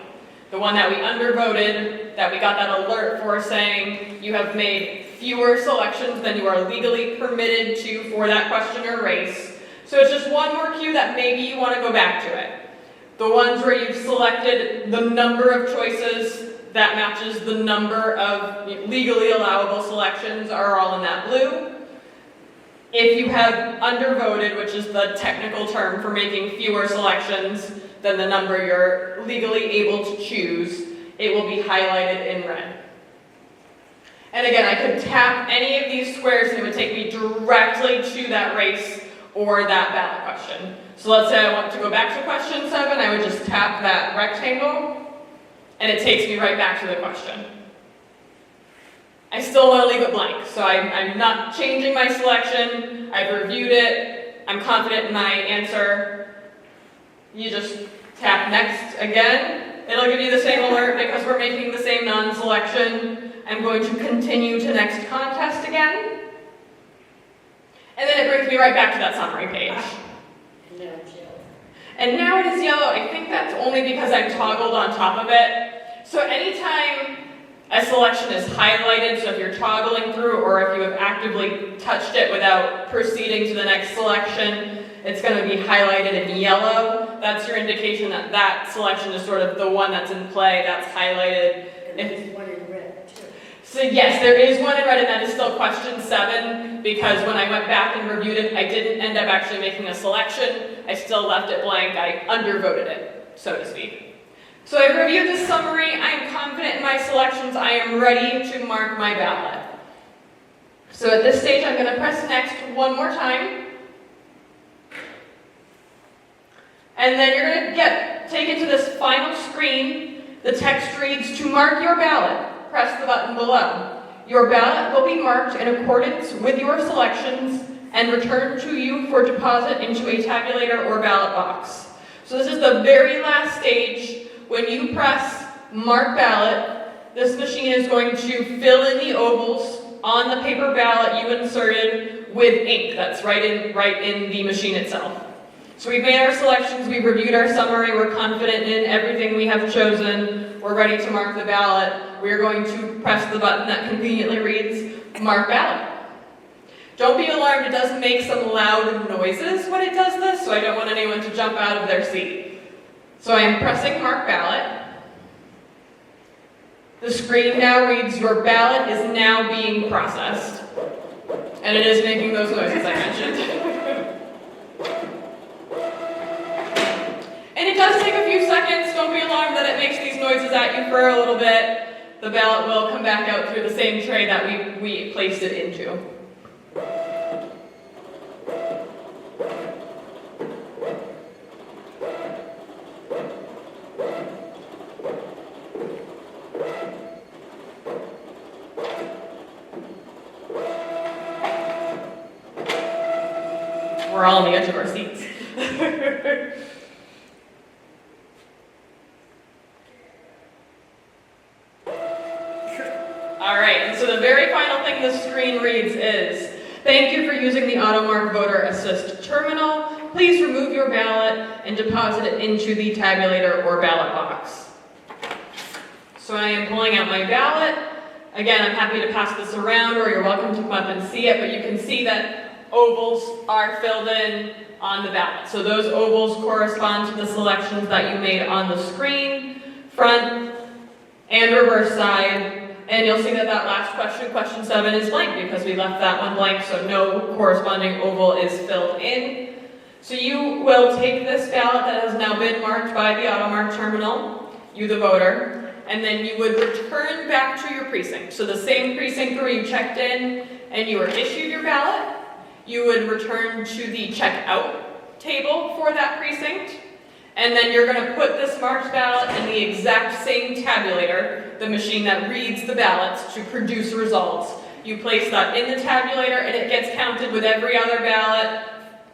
The one that we undervoted, that we got that alert for saying you have made fewer selections than you are legally permitted to for that question or race. So it's just one more cue that maybe you want to go back to it. The ones where you've selected the number of choices that matches the number of legally allowable selections are all in that blue. If you have undervoted, which is the technical term for making fewer selections than the number you're legally able to choose, it will be highlighted in red. And again, I could tap any of these squares and it would take me directly to that race or that ballot question. So let's say I want to go back to question 7, I would just tap that rectangle and it takes me right back to the question. I still want to leave it blank, so I'm not changing my selection. I've reviewed it. I'm confident in my answer. You just tap next again. It'll give you the same alert because we're making the same non-selection. I'm going to continue to next contest again. And then it brings me right back to that summary page. And now it's yellow. And now it is yellow. I think that's only because I'm toggled on top of it. So anytime a selection is highlighted, so if you're toggling through or if you have actively touched it without proceeding to the next selection, it's going to be highlighted in yellow. That's your indication that that selection is sort of the one that's in play, that's highlighted. And there's one in red, too. So yes, there is one in red, and that is still question 7, because when I went back and reviewed it, I didn't end up actually making a selection. I still left it blank. I undervoted it, so to speak. So I've reviewed this summary. I am confident in my selections. I am ready to mark my ballot. So at this stage, I'm going to press next one more time. And then you're going to get taken to this final screen. The text reads, "To mark your ballot, press the button below. Your ballot will be marked in accordance with your selections and returned to you for deposit into a tabulator or ballot box." So this is the very last stage. When you press mark ballot, this machine is going to fill in the ovals on the paper ballot you inserted with ink. That's right in the machine itself. So we've made our selections, we've reviewed our summary, we're confident in everything we have chosen, we're ready to mark the ballot. We're going to press the button that conveniently reads mark ballot. Don't be alarmed, it does make some loud noises when it does this, so I don't want anyone to jump out of their seat. So I am pressing mark ballot. The screen now reads, "Your ballot is now being processed." And it is making those noises I mentioned. And it does take a few seconds. Don't be alarmed that it makes these noises at you for a little bit. The ballot will come back out through the same tray that we placed it into. We're all on the edge of our seats. All right, and so the very final thing the screen reads is, "Thank you for using the AutoMark Voter Assist terminal. Please remove your ballot and deposit it into the tabulator or ballot box." So I am pulling out my ballot. Again, I'm happy to pass this around, or you're welcome to come up and see it, but you can see that ovals are filled in on the ballot. So those ovals correspond to the selections that you made on the screen, front and reverse side. And you'll see that that last question, question 7, is blank because we left that one blank, so no corresponding oval is filled in. So you will take this ballot that has now been marked by the AutoMark terminal, you the voter, and then you would return back to your precinct. So the same precinct where you checked in and you were issued your ballot, you would return to the checkout table for that precinct, and then you're going to put this marked ballot in the exact same tabulator, the machine that reads the ballots to produce results. You place that in the tabulator and it gets counted with every other ballot,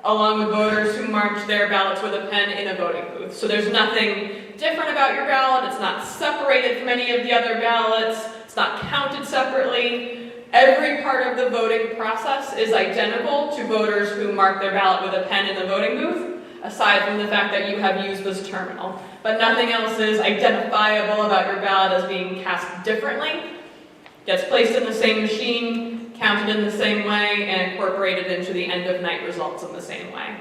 along with voters who marked their ballots with a pen in a voting booth. So there's nothing different about your ballot. It's not separated from any of the other ballots. It's not counted separately. Every part of the voting process is identical to voters who mark their ballot with a pen in the voting booth, aside from the fact that you have used this terminal. But nothing else is identifiable about your ballot as being cast differently. Gets placed in the same machine, counted in the same way, and incorporated into the end of night results in the same way.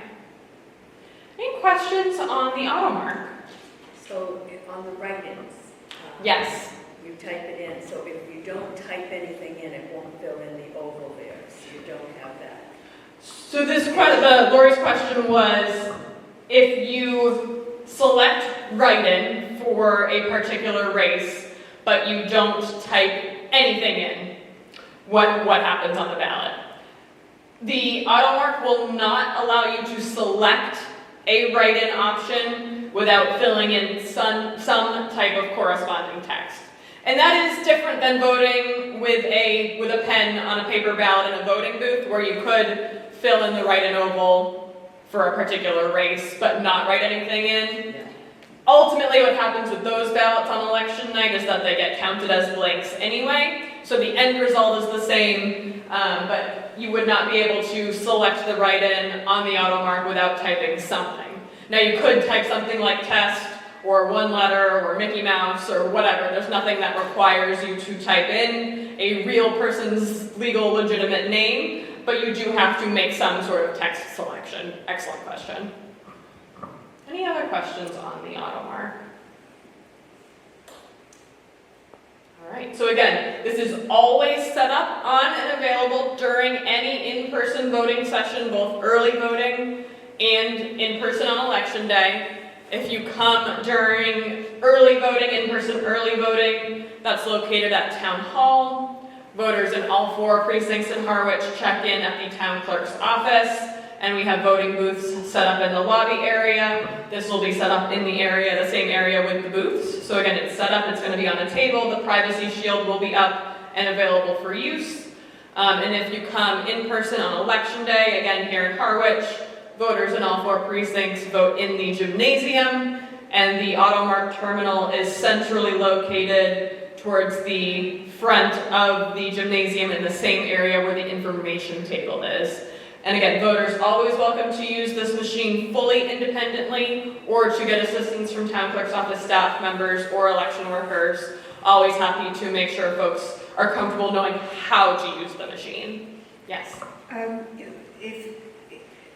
Any questions on the AutoMark? So on the write-ins, Yes. you type it in, so if you don't type anything in, it won't fill in the oval there, so you don't have that. So Lori's question was, if you select write-in for a particular race, but you don't type anything in, what happens on the ballot? The AutoMark will not allow you to select a write-in option without filling in some type of corresponding text. And that is different than voting with a pen on a paper ballot in a voting booth, where you could fill in the write-in oval for a particular race, but not write anything in. Ultimately, what happens with those ballots on election night is that they get counted as blanks anyway, so the end result is the same, but you would not be able to select the write-in on the AutoMark without typing something. Now, you could type something like test, or one letter, or Mickey Mouse, or whatever. There's nothing that requires you to type in a real person's legal, legitimate name, but you do have to make some sort of text selection. Excellent question. Any other questions on the AutoMark? All right, so again, this is always set up on and available during any in-person voting session, both early voting and in-person on election day. If you come during early voting, in-person early voting, that's located at Town Hall. Voters in all 4 precincts in Harwich check in at the town clerk's office, and we have voting booths set up in the lobby area. This will be set up in the area, the same area with the booths. So again, it's set up, it's going to be on a table. The privacy shield will be up and available for use. And if you come in person on election day, again here in Harwich, voters in all 4 precincts vote in the gymnasium, and the AutoMark terminal is centrally located towards the front of the gymnasium in the same area where the information table is. And again, voters always welcome to use this machine fully independently, or to get assistance from town clerk's office staff members or election workers. Always happy to make sure folks are comfortable knowing how to use the machine. Yes? If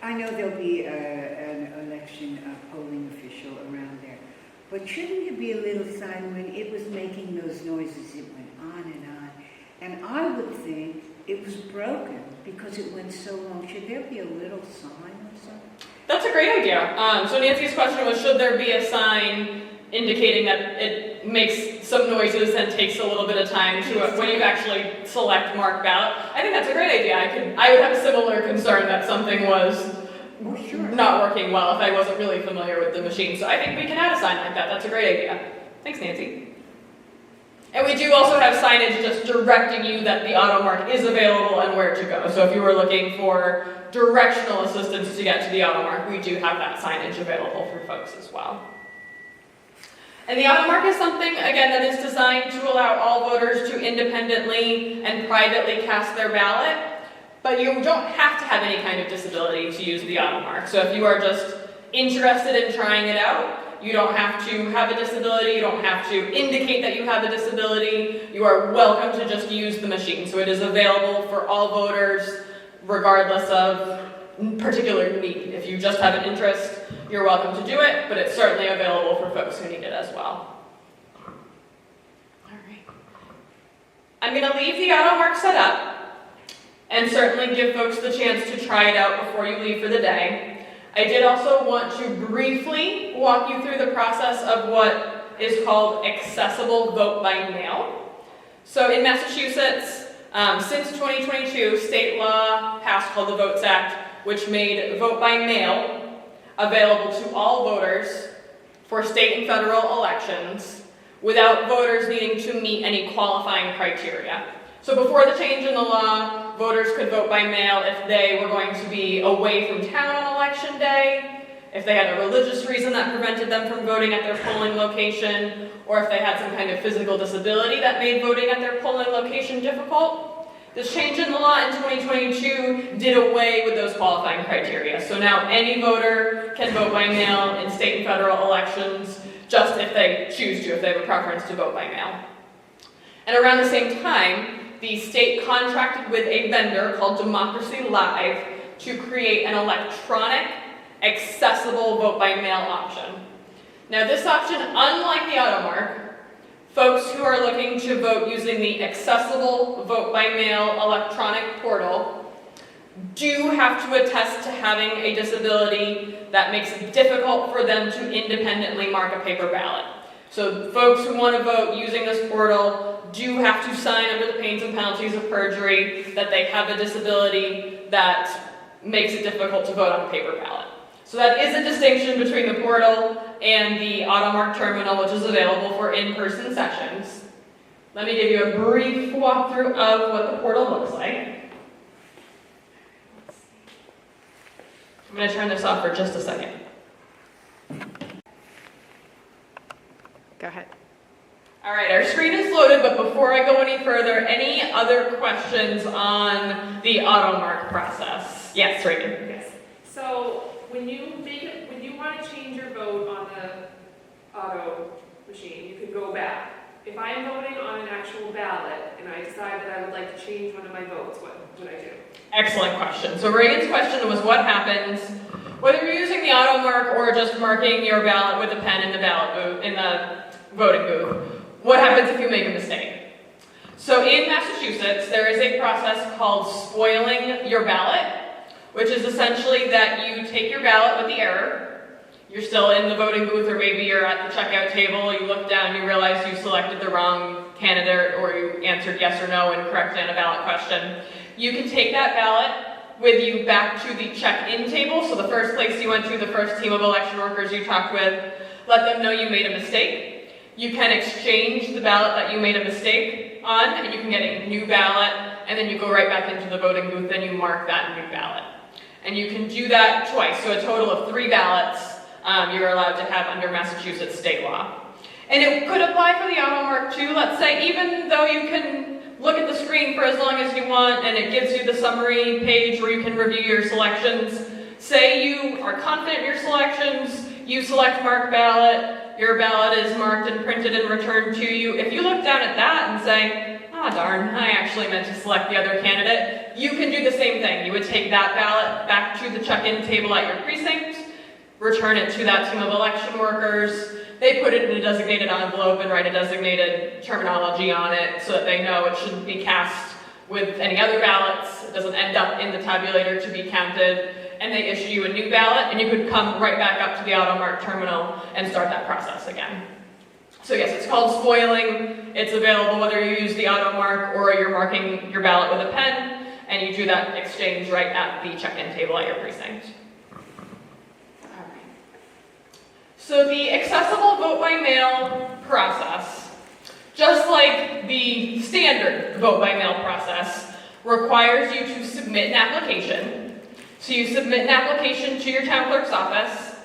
I know there'll be an election polling official around there, but shouldn't there be a little sign when it was making those noises? It went on and on, and I would think it was broken because it went so long. Should there be a little sign or something? That's a great idea. So Nancy's question was, should there be a sign indicating that it makes some noises and takes a little bit of time to when you actually select mark ballot? I think that's a great idea. I would have a similar concern that something was not working well if I wasn't really familiar with the machine. So I think we can add a sign like that. That's a great idea. Thanks, Nancy. And we do also have signage just directing you that the AutoMark is available and where to go. So if you were looking for directional assistance to get to the AutoMark, we do have that signage available for folks as well. And the AutoMark is something, again, that is designed to allow all voters to independently and privately cast their ballot, but you don't have to have any kind of disability to use the AutoMark. So if you are just interested in trying it out, You don't have to have a disability, you don't have to indicate that you have a disability. You are welcome to just use the machine. So it is available for all voters, regardless of particular need. If you just have an interest, you're welcome to do it, but it's certainly available for folks who need it as well. All right. I'm going to leave the auto mark set up and certainly give folks the chance to try it out before you leave for the day. I did also want to briefly walk you through the process of what is called accessible vote by mail. So in Massachusetts, since 2022, state law passed called the Votes Act, which made vote by mail available to all voters for state and federal elections without voters needing to meet any qualifying criteria. So before the change in the law, voters could vote by mail if they were going to be away from town on election day, if they had a religious reason that prevented them from voting at their polling location, or if they had some kind of physical disability that made voting at their polling location difficult. This change in the law in 2022 did away with those qualifying criteria. So now any voter can vote by mail in state and federal elections, just if they choose to, if they have a preference to vote by mail. And around the same time, the state contracted with a vendor called Democracy Live to create an electronic, accessible vote-by-mail option. Now this option, unlike the AutoMark, folks who are looking to vote using the accessible vote-by-mail electronic portal do have to attest to having a disability that makes it difficult for them to independently mark a paper ballot. So folks who want to vote using this portal do have to sign under the pains and penalties of perjury that they have a disability that makes it difficult to vote on a paper ballot. So that is a distinction between the portal and the AutoMark terminal, which is available for in-person sessions. Let me give you a brief walkthrough of what the portal looks like. I'm going to turn this off for just a second. Go ahead. All right, our screen is loaded, but before I go any further, any other questions on the AutoMark process? Yes, Reagan. Yes. So when you want to change your vote on the auto machine, you can go back. If I'm voting on an actual ballot and I decide that I would like to change one of my votes, what would I do? Excellent question. So Reagan's question was what happens whether you're using the AutoMark or just marking your ballot with a pen in the ballot booth, in the voting booth. What happens if you make a mistake? So in Massachusetts, there is a process called spoiling your ballot, which is essentially that you take your ballot with the error. You're still in the voting booth, or maybe you're at the checkout table, you look down, you realize you selected the wrong candidate, or you answered yes or no incorrectly on a ballot question. You can take that ballot with you back to the check-in table, so the first place you went to, the first team of election workers you talked with, let them know you made a mistake. You can exchange the ballot that you made a mistake on, and you can get a new ballot, and then you go right back into the voting booth and you mark that new ballot. And you can do that twice, so a total of 3 ballots you're allowed to have under Massachusetts state law. And it could apply for the AutoMark too. Let's say even though you can look at the screen for as long as you want and it gives you the summary page where you can review your selections, say you are confident in your selections, you select mark ballot, your ballot is marked and printed and returned to you. If you look down at that and say, ah, darn, I actually meant to select the other candidate, you can do the same thing. You would take that ballot back to the check-in table at your precinct, return it to that team of election workers. They put it in a designated envelope and write a designated terminology on it so that they know it shouldn't be cast with any other ballots. It doesn't end up in the tabulator to be counted. And they issue you a new ballot, and you could come right back up to the AutoMark terminal and start that process again. So yes, it's called spoiling. It's available whether you use the AutoMark or you're marking your ballot with a pen, and you do that exchange right at the check-in table at your precinct. So the accessible vote-by-mail process, just like the standard vote-by-mail process, requires you to submit an application. So you submit an application to your town clerk's office.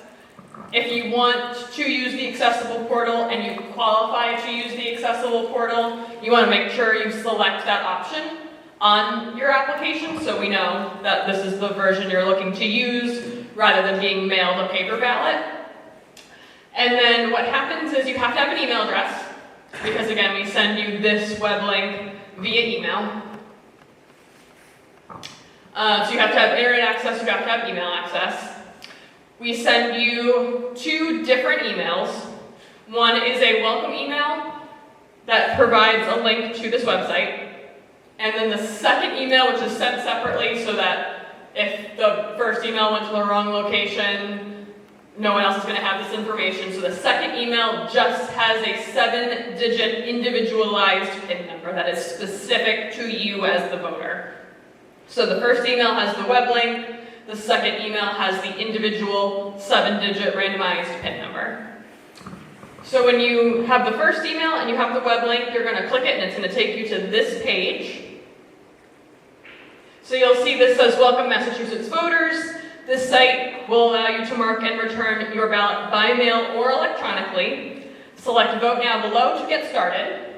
If you want to use the accessible portal and you qualify to use the accessible portal, you want to make sure you select that option on your application so we know that this is the version you're looking to use rather than being mailed a paper ballot. And then what happens is you have to have an email address, because again, we send you this web link via email. So you have to have internet access, you have to have email access. We send you 2 different emails. One is a welcome email that provides a link to this website. And then the second email, which is sent separately so that if the first email went to the wrong location, no one else is going to have this information. So the second email just has a 7-digit individualized PIN number that is specific to you as the voter. So the first email has the web link, the second email has the individual 7-digit randomized PIN number. So when you have the first email and you have the web link, you're going to click it and it's going to take you to this page. So you'll see this says, Welcome Massachusetts Voters. This site will allow you to mark and return your ballot by mail or electronically. Select Vote Now below to get started.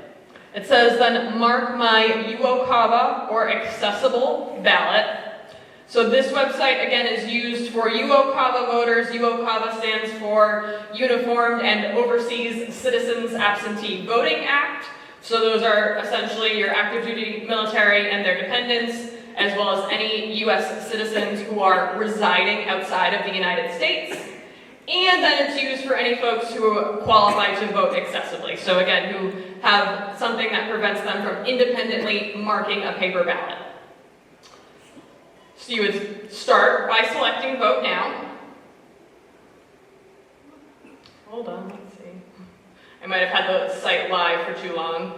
It says then mark my UOCAVA or accessible ballot. So this website again is used for UOCAVA voters. UOCAVA stands for Uniformed and Overseas Citizens Absentee Voting Act. So those are essentially your active duty military and their dependents, as well as any U.S. citizens who are residing outside of the United States. And then it's used for any folks who qualify to vote accessibly. So again, who have something that prevents them from independently marking a paper ballot. So you would start by selecting Vote Now. Hold on, let's see. I might have had the site live for too long.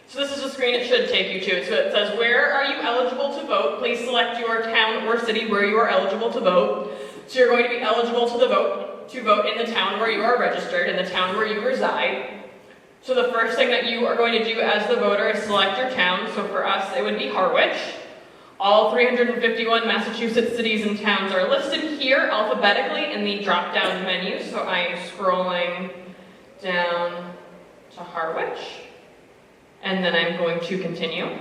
So this is the screen it should take you to. So it says, where are you eligible to vote? Please select your town or city where you are eligible to vote. So you're going to be eligible to vote in the town where you are registered, in the town where you reside. So the first thing that you are going to do as the voter is select your town. So for us, it would be Harwich. All 351 Massachusetts cities and towns are listed here alphabetically in the drop-down menu. So I am scrolling down to Harwich. And then I'm going to continue.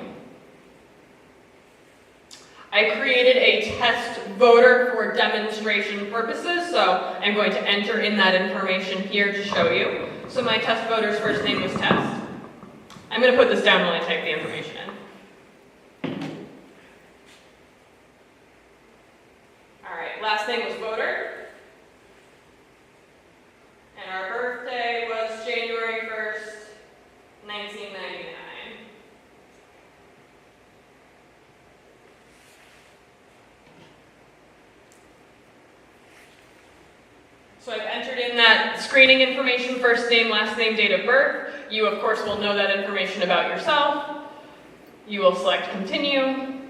I created a test voter for demonstration purposes, so I'm going to enter in that information here to show you. So my test voter's first name was Test. I'm going to put this down while I type the information in. All right, last name was Voter. And our birthday was January 1st, 1999. So I've entered in that screening information, first name, last name, date of birth. You, of course, will know that information about yourself. You will select Continue.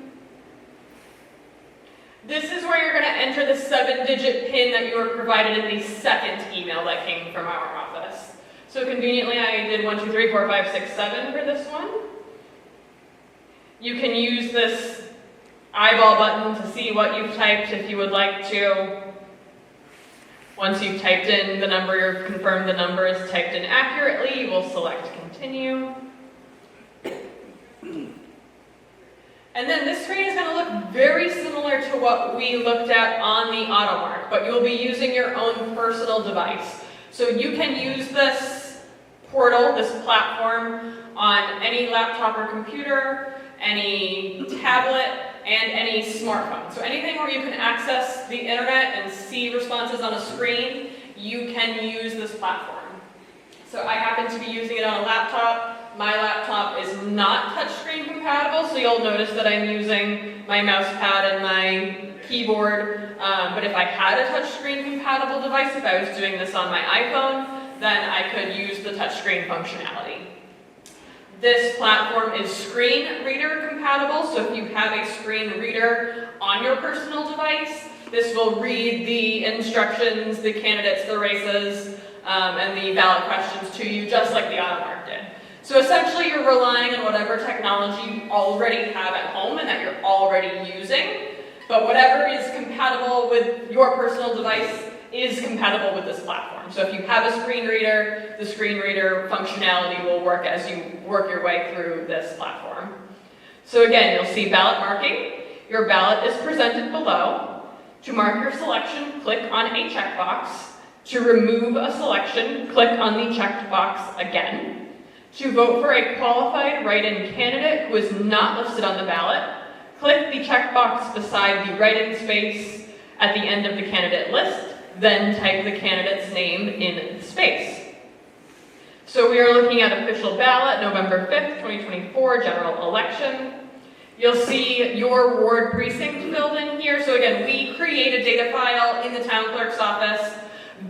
This is where you're going to enter the 7-digit PIN that you were provided in the second email that came from our office. So conveniently, I did 1, 2, 3, 4, 5, 6, 7 for this one. You can use this eyeball button to see what you've typed if you would like to. Once you've typed in the number, you've confirmed the number is typed in accurately, you will select Continue. And then this screen is going to look very similar to what we looked at on the AutoMark, but you'll be using your own personal device. So you can use this portal, this platform, on any laptop or computer, any tablet, and any smartphone. So anything where you can access the internet and see responses on a screen, you can use this platform. So I happen to be using it on a laptop. My laptop is not touchscreen compatible, so you'll notice that I'm using my mouse pad and my keyboard. But if I had a touchscreen compatible device, if I was doing this on my iPhone, then I could use the touchscreen functionality. This platform is screen reader compatible, so if you have a screen reader on your personal device, this will read the instructions, the candidates, the races, and the ballot questions to you, just like the AutoMark did. So essentially you're relying on whatever technology you already have at home and that you're already using, but whatever is compatible with your personal device is compatible with this platform. So if you have a screen reader, the screen reader functionality will work as you work your way through this platform. So again, you'll see ballot marking. Your ballot is presented below. To mark your selection, click on a checkbox. To remove a selection, click on the checked box again. To vote for a qualified write-in candidate who is not listed on the ballot, click the checkbox beside the write-in space at the end of the candidate list, then type the candidate's name in the space. So we are looking at official ballot, November 5th, 2024, general election. You'll see your ward precinct filled in here. So again, we create a data file in the town clerk's office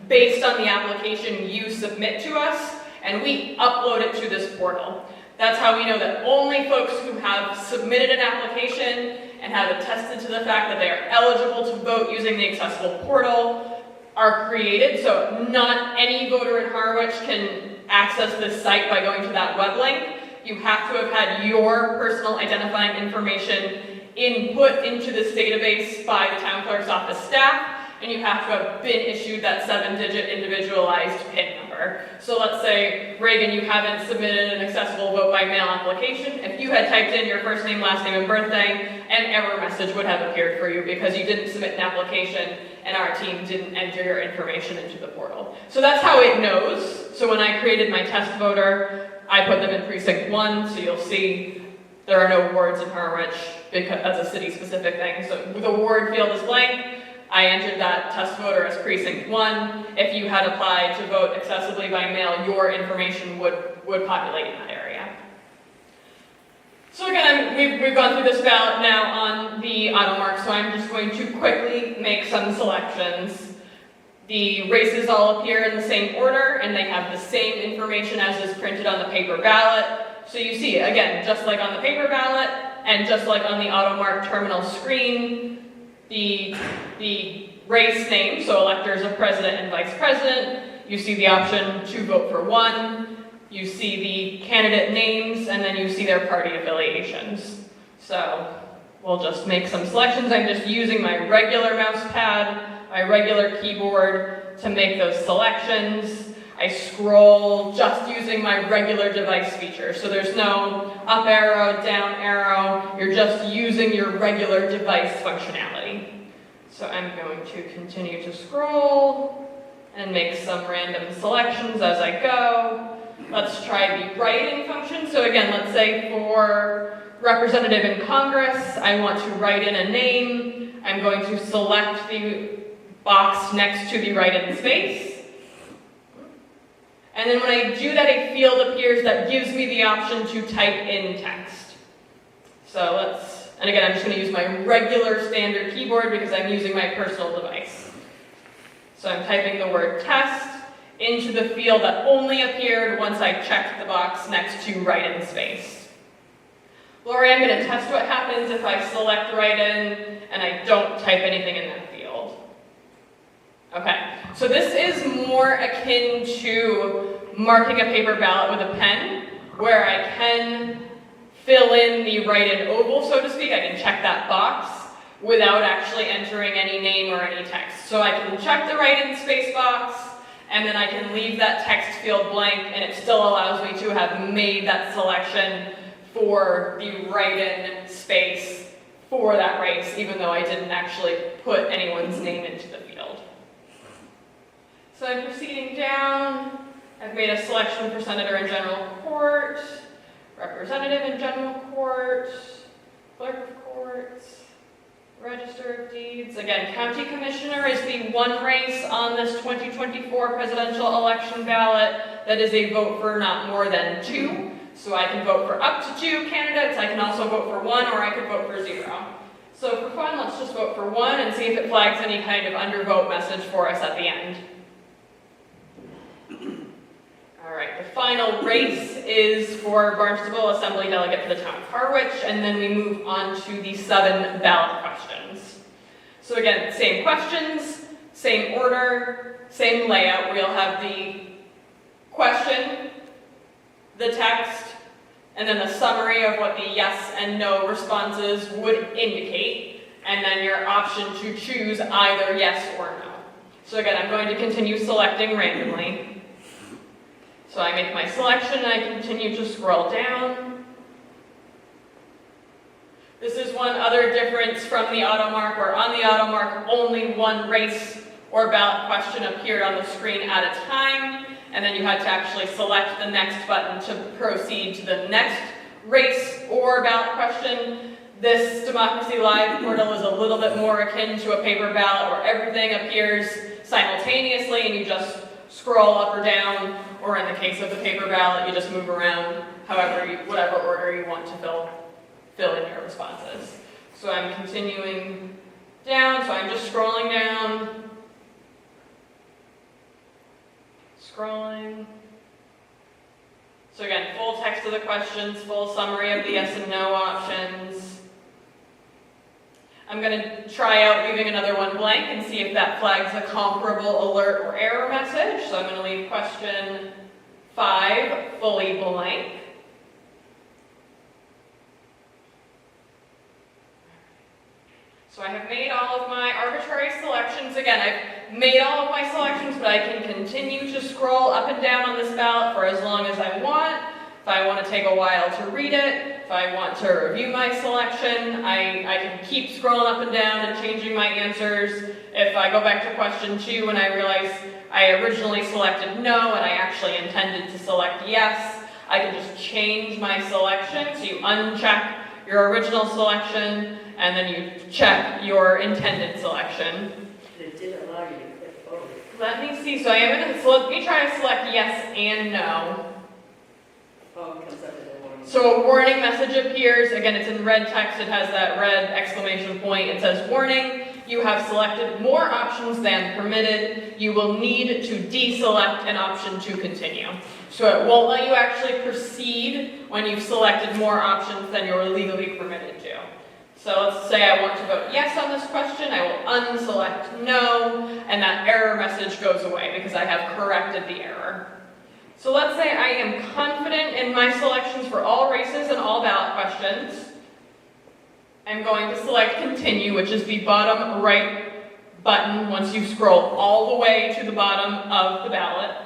based on the application you submit to us, and we upload it to this portal. That's how we know that only folks who have submitted an application and have attested to the fact that they are eligible to vote using the accessible portal are created. So not any voter in Harwich can access this site by going to that web link. You have to have had your personal identifying information input into this database by the town clerk's office staff, and you have to have been issued that 7-digit individualized PIN number. So let's say, Reagan, you haven't submitted an accessible vote by mail application. If you had typed in your first name, last name, and birthday, an error message would have appeared for you because you didn't submit an application and our team didn't enter your information into the portal. So that's how it knows. So when I created my test voter, I put them in precinct 1, so you'll see there are no wards in Harwich because that's a city-specific thing. So the ward field is blank. I entered that test voter as precinct 1. If you had applied to vote accessibly by mail, your information would populate in that area. So again, we've gone through this ballot now on the auto mark, so I'm just going to quickly make some selections. The races all appear in the same order, and they have the same information as is printed on the paper ballot. So you see, again, just like on the paper ballot, and just like on the auto mark terminal screen, the race name, so electors of president and vice president, you see the option to vote for one, you see the candidate names, and then you see their party affiliations. So we'll just make some selections. I'm just using my regular mouse pad, my regular keyboard to make those selections. I scroll just using my regular device feature. So there's no up arrow, down arrow. You're just using your regular device functionality. So I'm going to continue to scroll and make some random selections as I go. Let's try the write-in function. So again, let's say for representative in Congress, I want to write in a name. I'm going to select the box next to the write-in space. And then when I do that, a field appears that gives me the option to type in text. So and again, I'm just going to use my regular standard keyboard because I'm using my personal device. So I'm typing the word test into the field that only appeared once I checked the box next to write-in space. Lori, I'm going to test what happens if I select write-in and I don't type anything in that field. Okay, so this is more akin to marking a paper ballot with a pen, where I can fill in the write-in oval, so to speak. I can check that box without actually entering any name or any text. So I can check the write-in space box, and then I can leave that text field blank, and it still allows me to have made that selection for the write-in space for that race, even though I didn't actually put anyone's name into the field. So I'm proceeding down. I've made a selection for senator in general court, representative in general court, clerk of courts, register of deeds. Again, county commissioner is the one race on this 2024 presidential election ballot that is a vote for not more than 2. So I can vote for up to 2 candidates. I can also vote for 1, or I could vote for 0. So for fun, let's just vote for 1 and see if it flags any kind of undervote message for us at the end. All right, the final race is for Barnstable Assembly Delegate for the town of Harwich, and then we move on to the 7 ballot questions. So again, same questions, same order, same layout. We'll have the question, the text, and then the summary of what the yes and no responses would indicate, and then your option to choose either yes or no. So again, I'm going to continue selecting randomly. So I make my selection and I continue to scroll down. This is one other difference from the auto mark, where on the auto mark, only one race or ballot question appeared on the screen at a time, and then you had to actually select the next button to proceed to the next race or ballot question. This Democracy Live portal is a little bit more akin to a paper ballot, where everything appears simultaneously and you just scroll up or down, or in the case of the paper ballot, you just move around whatever order you want to fill in your responses. So I'm continuing down, so I'm just scrolling down, scrolling. So again, full text of the questions, full summary of the yes and no options. I'm going to try out leaving another one blank and see if that flags a comparable alert or error message. So I'm going to leave question 5 fully blank. So I have made all of my arbitrary selections. Again, I've made all of my selections, but I can continue to scroll up and down on this ballot for as long as I want. If I want to take a while to read it, if I want to review my selection, I can keep scrolling up and down and changing my answers. If I go back to question 2 and I realize I originally selected no and I actually intended to select yes, I can just change my selection. So you uncheck your original selection, and then you check your intended selection. It did allow you to click both. Let me see, so let me try to select yes and no. Oh, it comes up with a warning. So a warning message appears, again it's in red text, it has that red exclamation point, it says warning, you have selected more options than permitted, you will need to deselect an option to continue. So it won't let you actually proceed when you've selected more options than you're legally permitted to. So let's say I want to vote yes on this question, I will unselect no, and that error message goes away because I have corrected the error. So let's say I am confident in my selections for all races and all ballot questions. I'm going to select continue, which is the bottom right button once you scroll all the way to the bottom of the ballot.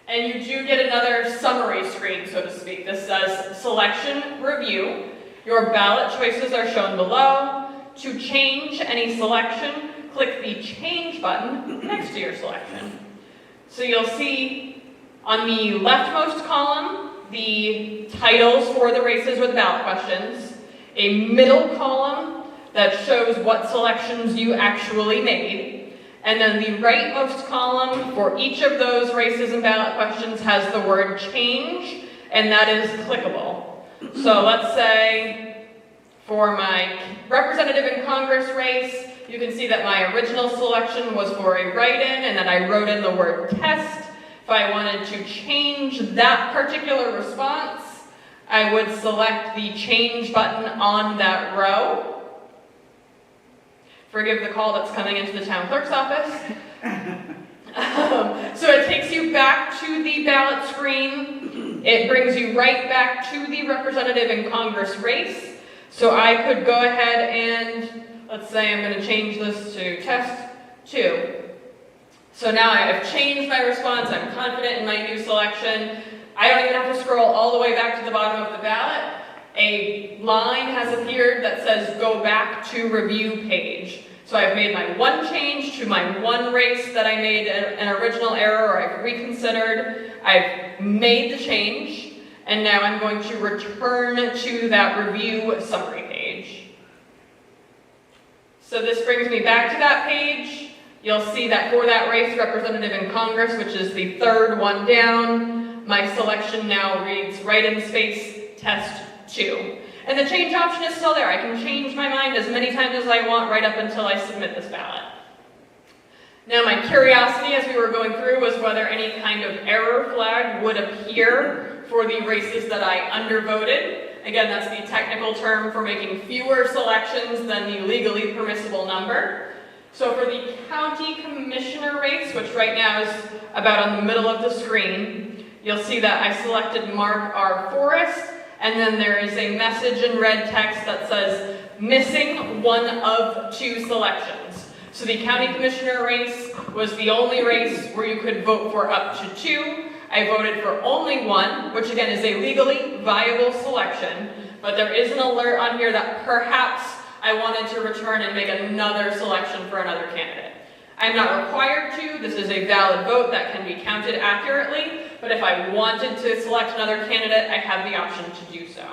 And you do get another summary screen, so to speak. This says selection review. Your ballot choices are shown below. To change any selection, click the change button next to your selection. So you'll see on the leftmost column, the titles for the races or the ballot questions, a middle column that shows what selections you actually made, and then the rightmost column for each of those races and ballot questions has the word change, and that is clickable. So let's say for my representative in Congress race, you can see that my original selection was for a write-in, and then I wrote in the word test. If I wanted to change that particular response, I would select the change button on that row. Forgive the call that's coming into the town clerk's office. So it takes you back to the ballot screen. It brings you right back to the representative in Congress race. So I could go ahead and, let's say I'm going to change this to test 2. So now I have changed my response, I'm confident in my new selection. I don't even have to scroll all the way back to the bottom of the ballot. A line has appeared that says go back to review page. So I've made my one change to my one race that I made an original error or I've reconsidered. I've made the change, and now I'm going to return to that review summary page. So this brings me back to that page. You'll see that for that race representative in Congress, which is the third one down, my selection now reads write-in space test 2. And the change option is still there. I can change my mind as many times as I want right up until I submit this ballot. Now my curiosity as we were going through was whether any kind of error flag would appear for the races that I undervoted. Again, that's the technical term for making fewer selections than the legally permissible number. So for the county commissioner race, which right now is about on the middle of the screen, you'll see that I selected Mark R. Forrest, and then there is a message in red text that says missing one of 2 selections. So the county commissioner race was the only race where you could vote for up to 2. I voted for only 1, which again is a legally viable selection, but there is an alert on here that perhaps I wanted to return and make another selection for another candidate. I'm not required to. This is a valid vote that can be counted accurately, but if I wanted to select another candidate, I have the option to do so.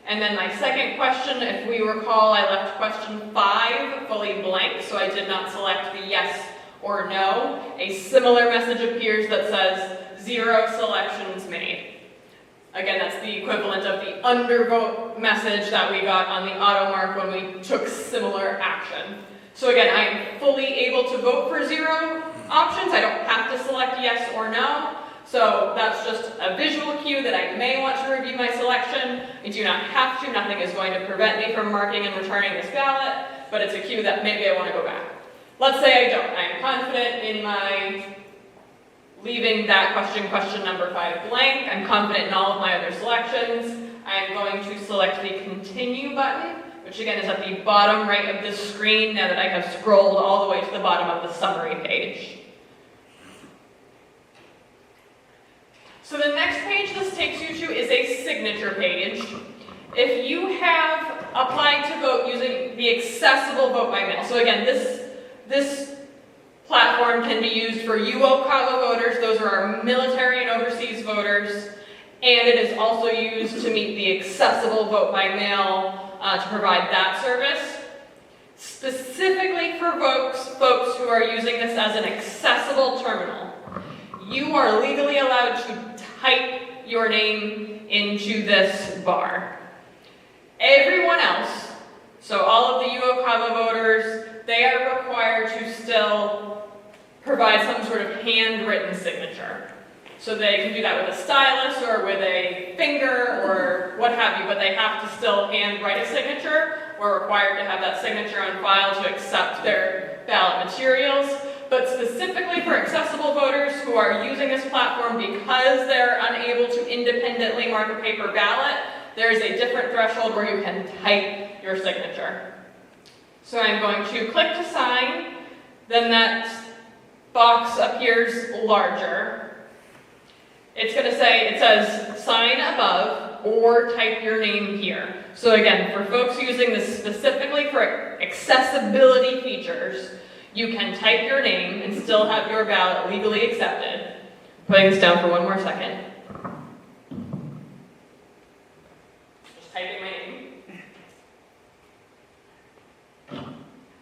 And then my second question, if we recall, I left question 5 fully blank, so I did not select the yes or no. A similar message appears that says 0 selections made. Again, that's the equivalent of the undervote message that we got on the auto mark when we took similar action. So again, I am fully able to vote for 0 options. I don't have to select yes or no. So that's just a visual cue that I may want to review my selection. I do not have to. Nothing is going to prevent me from marking and returning this ballot, but it's a cue that maybe I want to go back. Let's say I don't. I am confident in my leaving that question number 5 blank. I'm confident in all of my other selections. I am going to select the continue button, which again is at the bottom right of this screen now that I have scrolled all the way to the bottom of the summary page. So the next page this takes you to is a signature page. If you have applied to vote using the accessible vote by mail, so again, this platform can be used for UOCAVA voters, those are our military and overseas voters, and it is also used to meet the accessible vote by mail to provide that service. Specifically for folks who are using this as an accessible terminal, you are legally allowed to type your name into this bar. Everyone else, so all of the UOCAVA voters, they are required to still provide some sort of handwritten signature. So they can do that with a stylus or with a finger or what have you, but they have to still handwrite a signature. We're required to have that signature on file to accept their ballot materials. But specifically for accessible voters who are using this platform because they're unable to independently mark a paper ballot, there is a different threshold where you can type your signature. So I'm going to click to sign, then that box appears larger. It's going to say, it says sign above or type your name here. So again, for folks using this specifically for accessibility features, you can type your name and still have your ballot legally accepted. Putting this down for one more second. Just typing my name.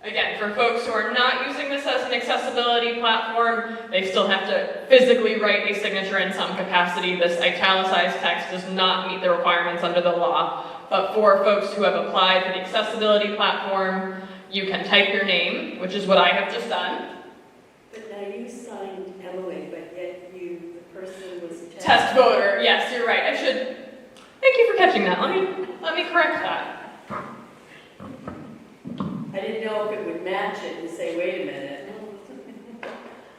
Again, for folks who are not using this as an accessibility platform, they still have to physically write a signature in some capacity. This italicized text does not meet the requirements under the law. But for folks who have applied for the accessibility platform, you can type your name, which is what I have just done. But now you signed Emily, but yet the person was Test voter, yes, you're right. I should, thank you for catching that. Let me correct that. I didn't know if it would match it and say, wait a minute.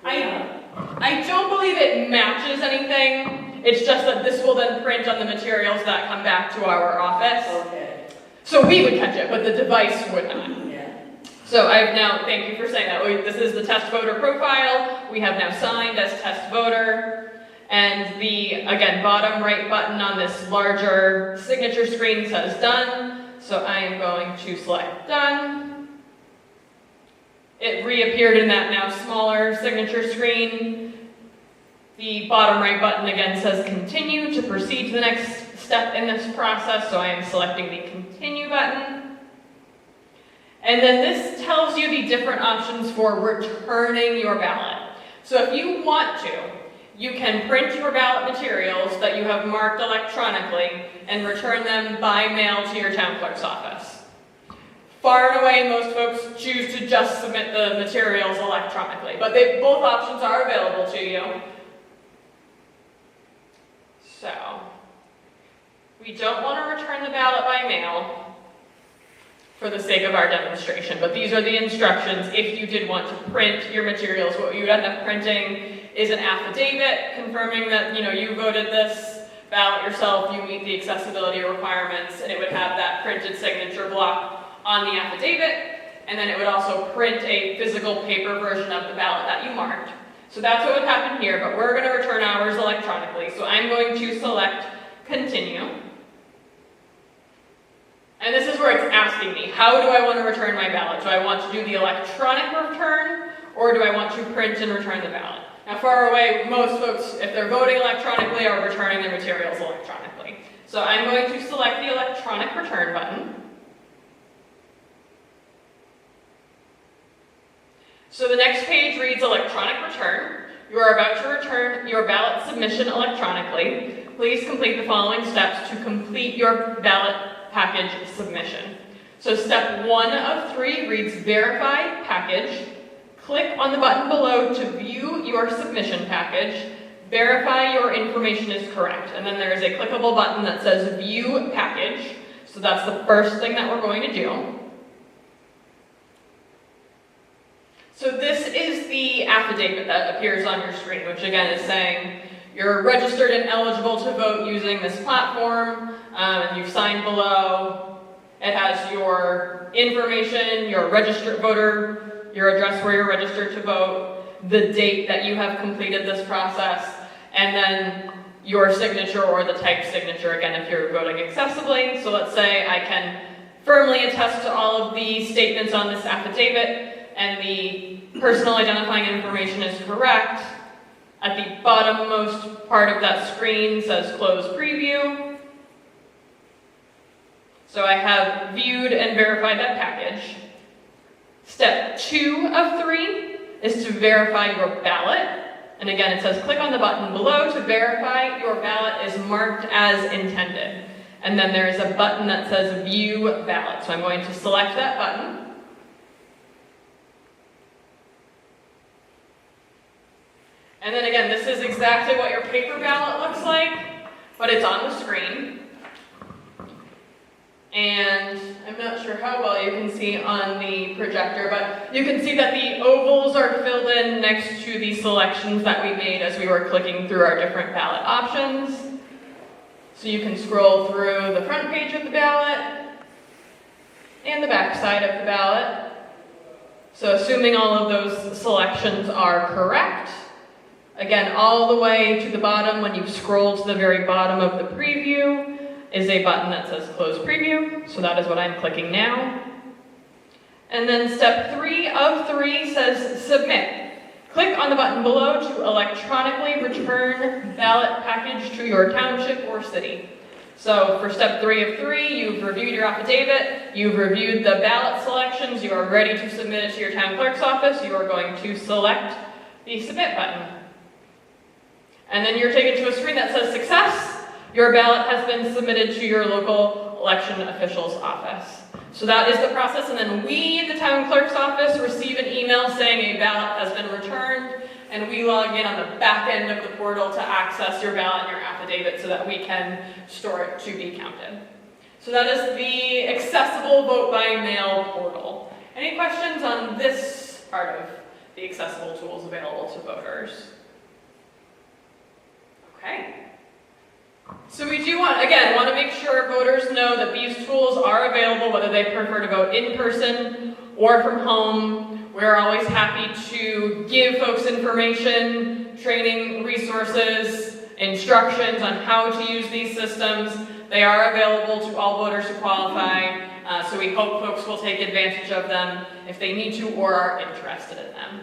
I don't believe it matches anything. It's just that this will then print on the materials that come back to our office. Okay. So we would catch it, but the device would not. Yeah. So I've now, thank you for saying that. This is the test voter profile. We have now signed as test voter. And the, again, bottom right button on this larger signature screen says done. So I am going to select done. It reappeared in that now smaller signature screen. The bottom right button again says continue to proceed to the next step in this process. So I am selecting the continue button. And then this tells you the different options for returning your ballot. So if you want to, you can print your ballot materials that you have marked electronically and return them by mail to your town clerk's office. Far and away, most folks choose to just submit the materials electronically, but both options are available to you. So, we don't want to return the ballot by mail for the sake of our demonstration, but these are the instructions if you did want to print your materials. What you would end up printing is an affidavit confirming that you voted this ballot yourself, you meet the accessibility requirements, and it would have that printed signature block on the affidavit, and then it would also print a physical paper version of the ballot that you marked. So that's what would happen here, but we're going to return ours electronically. So I'm going to select continue. And this is where it's asking me, how do I want to return my ballot? Do I want to do the electronic return, or do I want to print and return the ballot? Now, far away, most folks, if they're voting electronically, are returning their materials electronically. So I'm going to select the electronic return button. So the next page reads electronic return. You are about to return your ballot submission electronically. Please complete the following steps to complete your ballot package submission. So step 1 of 3 reads verify package. Click on the button below to view your submission package. Verify your information is correct. And then there is a clickable button that says view package. So that's the first thing that we're going to do. So this is the affidavit that appears on your screen, which again is saying you're registered and eligible to vote using this platform, and you've signed below. It has your information, your registered voter, your address where you're registered to vote, the date that you have completed this process, and then your signature or the typed signature, again, if you're voting accessibly. So let's say I can firmly attest to all of the statements on this affidavit, and the personal identifying information is correct. At the bottommost part of that screen says close preview. So I have viewed and verified that package. Step 2 of 3 is to verify your ballot. And again, it says click on the button below to verify your ballot is marked as intended. And then there is a button that says view ballot. So I'm going to select that button. And then again, this is exactly what your paper ballot looks like, but it's on the screen. And I'm not sure how well you can see on the projector, but you can see that the ovals are filled in next to the selections that we made as we were clicking through our different ballot options. So you can scroll through the front page of the ballot and the back side of the ballot. So assuming all of those selections are correct, again, all the way to the bottom, when you scroll to the very bottom of the preview, is a button that says close preview. So that is what I'm clicking now. And then step 3 of 3 says submit. Click on the button below to electronically return ballot package to your township or city. So for step 3 of 3, you've reviewed your affidavit, you've reviewed the ballot selections, you are ready to submit it to your town clerk's office. You are going to select the submit button. And then you're taken to a screen that says success. Your ballot has been submitted to your local election official's office. So that is the process, and then we, the town clerk's office, receive an email saying a ballot has been returned, and we log in on the back end of the portal to access your ballot and your affidavit so that we can store it to be counted. So that is the accessible vote by mail portal. Any questions on this part of the accessible tools available to voters? Okay. So we do want to make sure voters know that these tools are available, whether they prefer to vote in person or from home. We're always happy to give folks information, training resources, instructions on how to use these systems. They are available to all voters who qualify, so we hope folks will take advantage of them if they need to or are interested in them.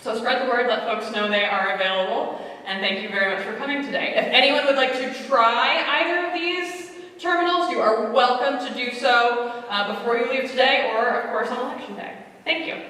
So spread the word, let folks know they are available. And thank you very much for coming today. If anyone would like to try either of these terminals, you are welcome to do so before you leave today or, of course, on election day. Thank you.